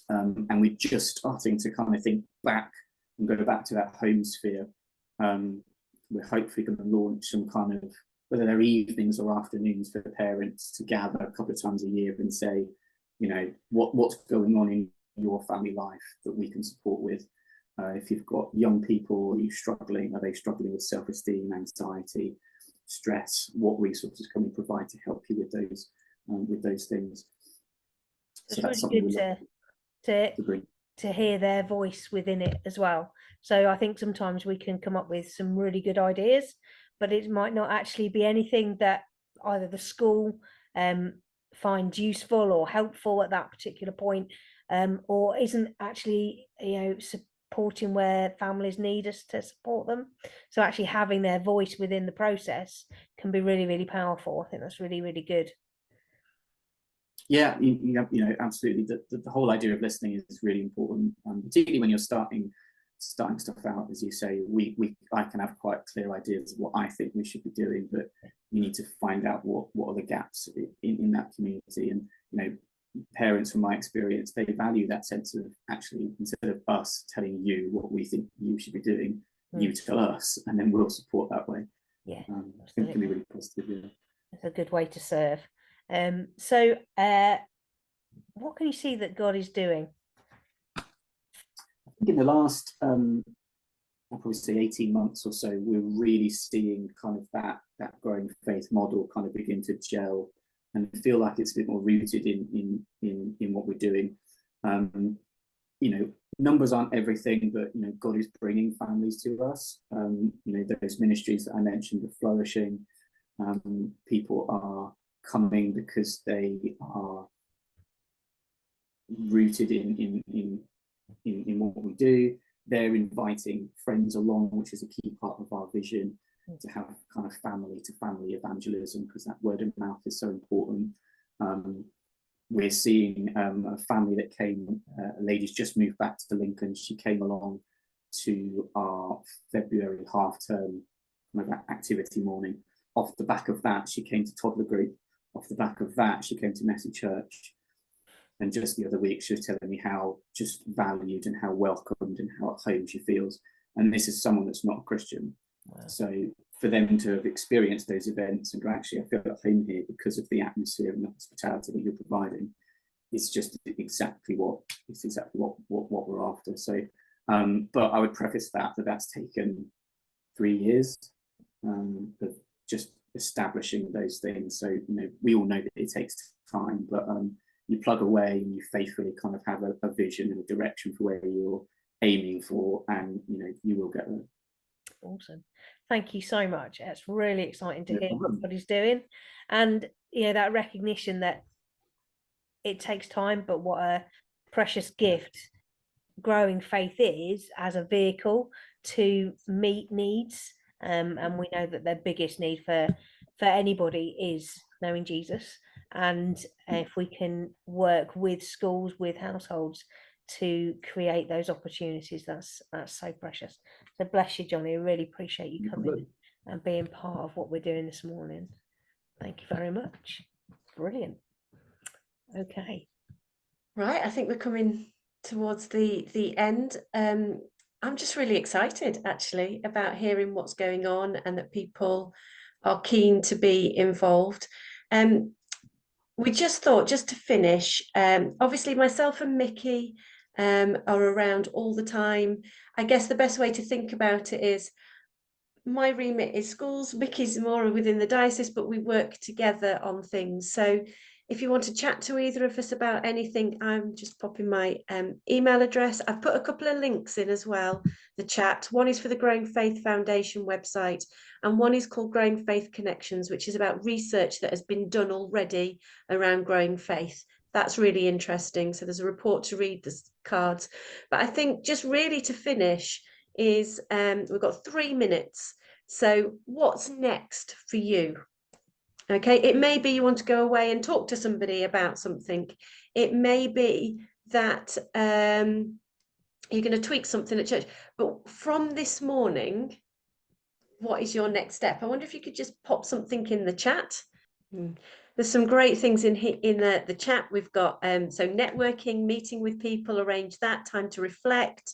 [SPEAKER 11] And we're just starting to kind of think back and go back to that home sphere. We're hopefully going to launch some kind of, whether they're evenings or afternoons, for parents to gather a couple of times a year and say, what's going on in your family life that we can support with. If you've got young people, are they struggling with self-esteem, anxiety, stress? What resources can we provide to help you with those things?
[SPEAKER 1] So it's really good to hear their voice within it as well. So I think sometimes we can come up with some really good ideas, but it might not actually be anything that either the school finds useful or helpful at that particular point, or isn't actually supporting where families need us to support them. So actually having their voice within the process can be really, really powerful. I think that's really, really good.
[SPEAKER 11] Yeah, absolutely. The whole idea of listening is really important, particularly when you're starting starting stuff out, as you say, I can have quite clear ideas of what I think we should be doing, but you need to find out what are the gaps in that community. And you know, parents, from my experience, they value that sense of, actually, instead of us telling you what we think you should be doing, you tell us, and then we'll support that way.
[SPEAKER 1] Yeah,
[SPEAKER 11] I think it can be really positive. Yeah.
[SPEAKER 1] it's a good way to serve. What can you see that God is doing?
[SPEAKER 11] I think in the last, I'll probably say 18 months or so, we're really seeing kind of that growing faith model kind of begin to gel and feel like it's a bit more rooted in what we're doing. You know, numbers aren't everything, but you know, God is bringing families to us. You know, those ministries that I mentioned are flourishing. People are coming because they are rooted in what we do. They're inviting friends along, which is a key part of our vision, to have kind of family to family evangelism, because that word of mouth is so important. We're seeing a family that came, a lady's just moved back to Lincoln. She came along to our February half term kind of activity morning. Off the back of that, she came to toddler group. Off the back of that, she came to Messy Church. And just the other week, she was telling me how just valued and how welcomed and how at home she feels. And this is someone that's not a Christian. Wow. So for them to have experienced those events and go, actually, I feel at home here because of the atmosphere and the hospitality that you're providing, it's just exactly what we're after. So, but I would preface that's taken 3 years of just establishing those things. So, you know, we all know that it takes time, but you plug away and you faithfully kind of have a vision and a direction for where you're aiming for, and you know, you will get there.
[SPEAKER 1] Awesome. Thank you so much. It's really exciting to hear what he's doing, and you know, that recognition that it takes time, but what a precious gift growing faith is as a vehicle to meet needs. And we know that their biggest need for anybody is knowing Jesus. And if we can work with schools, with households to create those opportunities, that's so precious. So bless you, Johnny. I really appreciate you coming and being part of what we're doing this morning. Thank you very much. Brilliant. Okay.
[SPEAKER 3] Right, I think we're coming towards the end. I'm just really excited, actually, about hearing what's going on and that people are keen to be involved. We just thought, just to finish, obviously myself and Mickey are around all the time. I guess the best way to think about it is my remit is schools, Mickey's more within the diocese, but we work together on things. So if you want to chat to either of us about anything, I'm just popping my email address. I've put a couple of links in as well, the chat. One is for the Growing Faith Foundation website, and one is called Growing Faith Connections, which is about research that has been done already around growing faith. That's really interesting. So there's a report to read, there's cards. But I think just really to finish is we've got 3 minutes. So what's next for you? Okay, it may be you want to go away and talk to somebody about something. It may be that you're going to tweak something at church. But from this morning, what is your next step? I wonder if you could just pop something in the chat. There's some great things in the chat. We've got so networking, meeting with people, arrange that, time to reflect,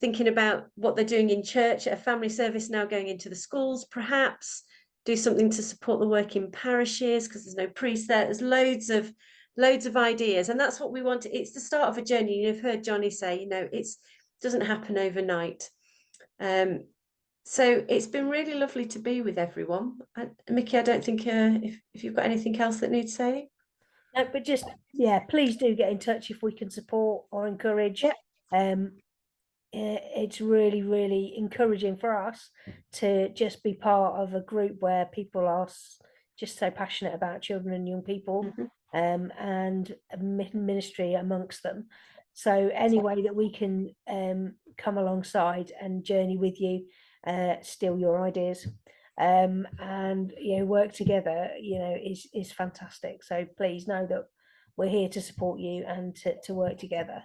[SPEAKER 3] thinking about what they're doing in church, a family service now going into the schools, perhaps do something to support the work in parishes because there's no priest there. There's loads of ideas, and that's what we want. It's the start of a journey. You've heard Johnny say, you know, it doesn't happen overnight. So it's been really lovely to be with everyone. Mickey, I don't think if you've got anything else that needs saying.
[SPEAKER 1] No, but just, yeah, please do get in touch if we can support or encourage. Yeah. It's really, really encouraging for us to just be part of a group where people are just so passionate about children and young people, and ministry amongst them. So any way that we can come alongside and journey with you, steal your ideas, and you know, work together, you know, is fantastic. So please know that we're here to support you and to work together.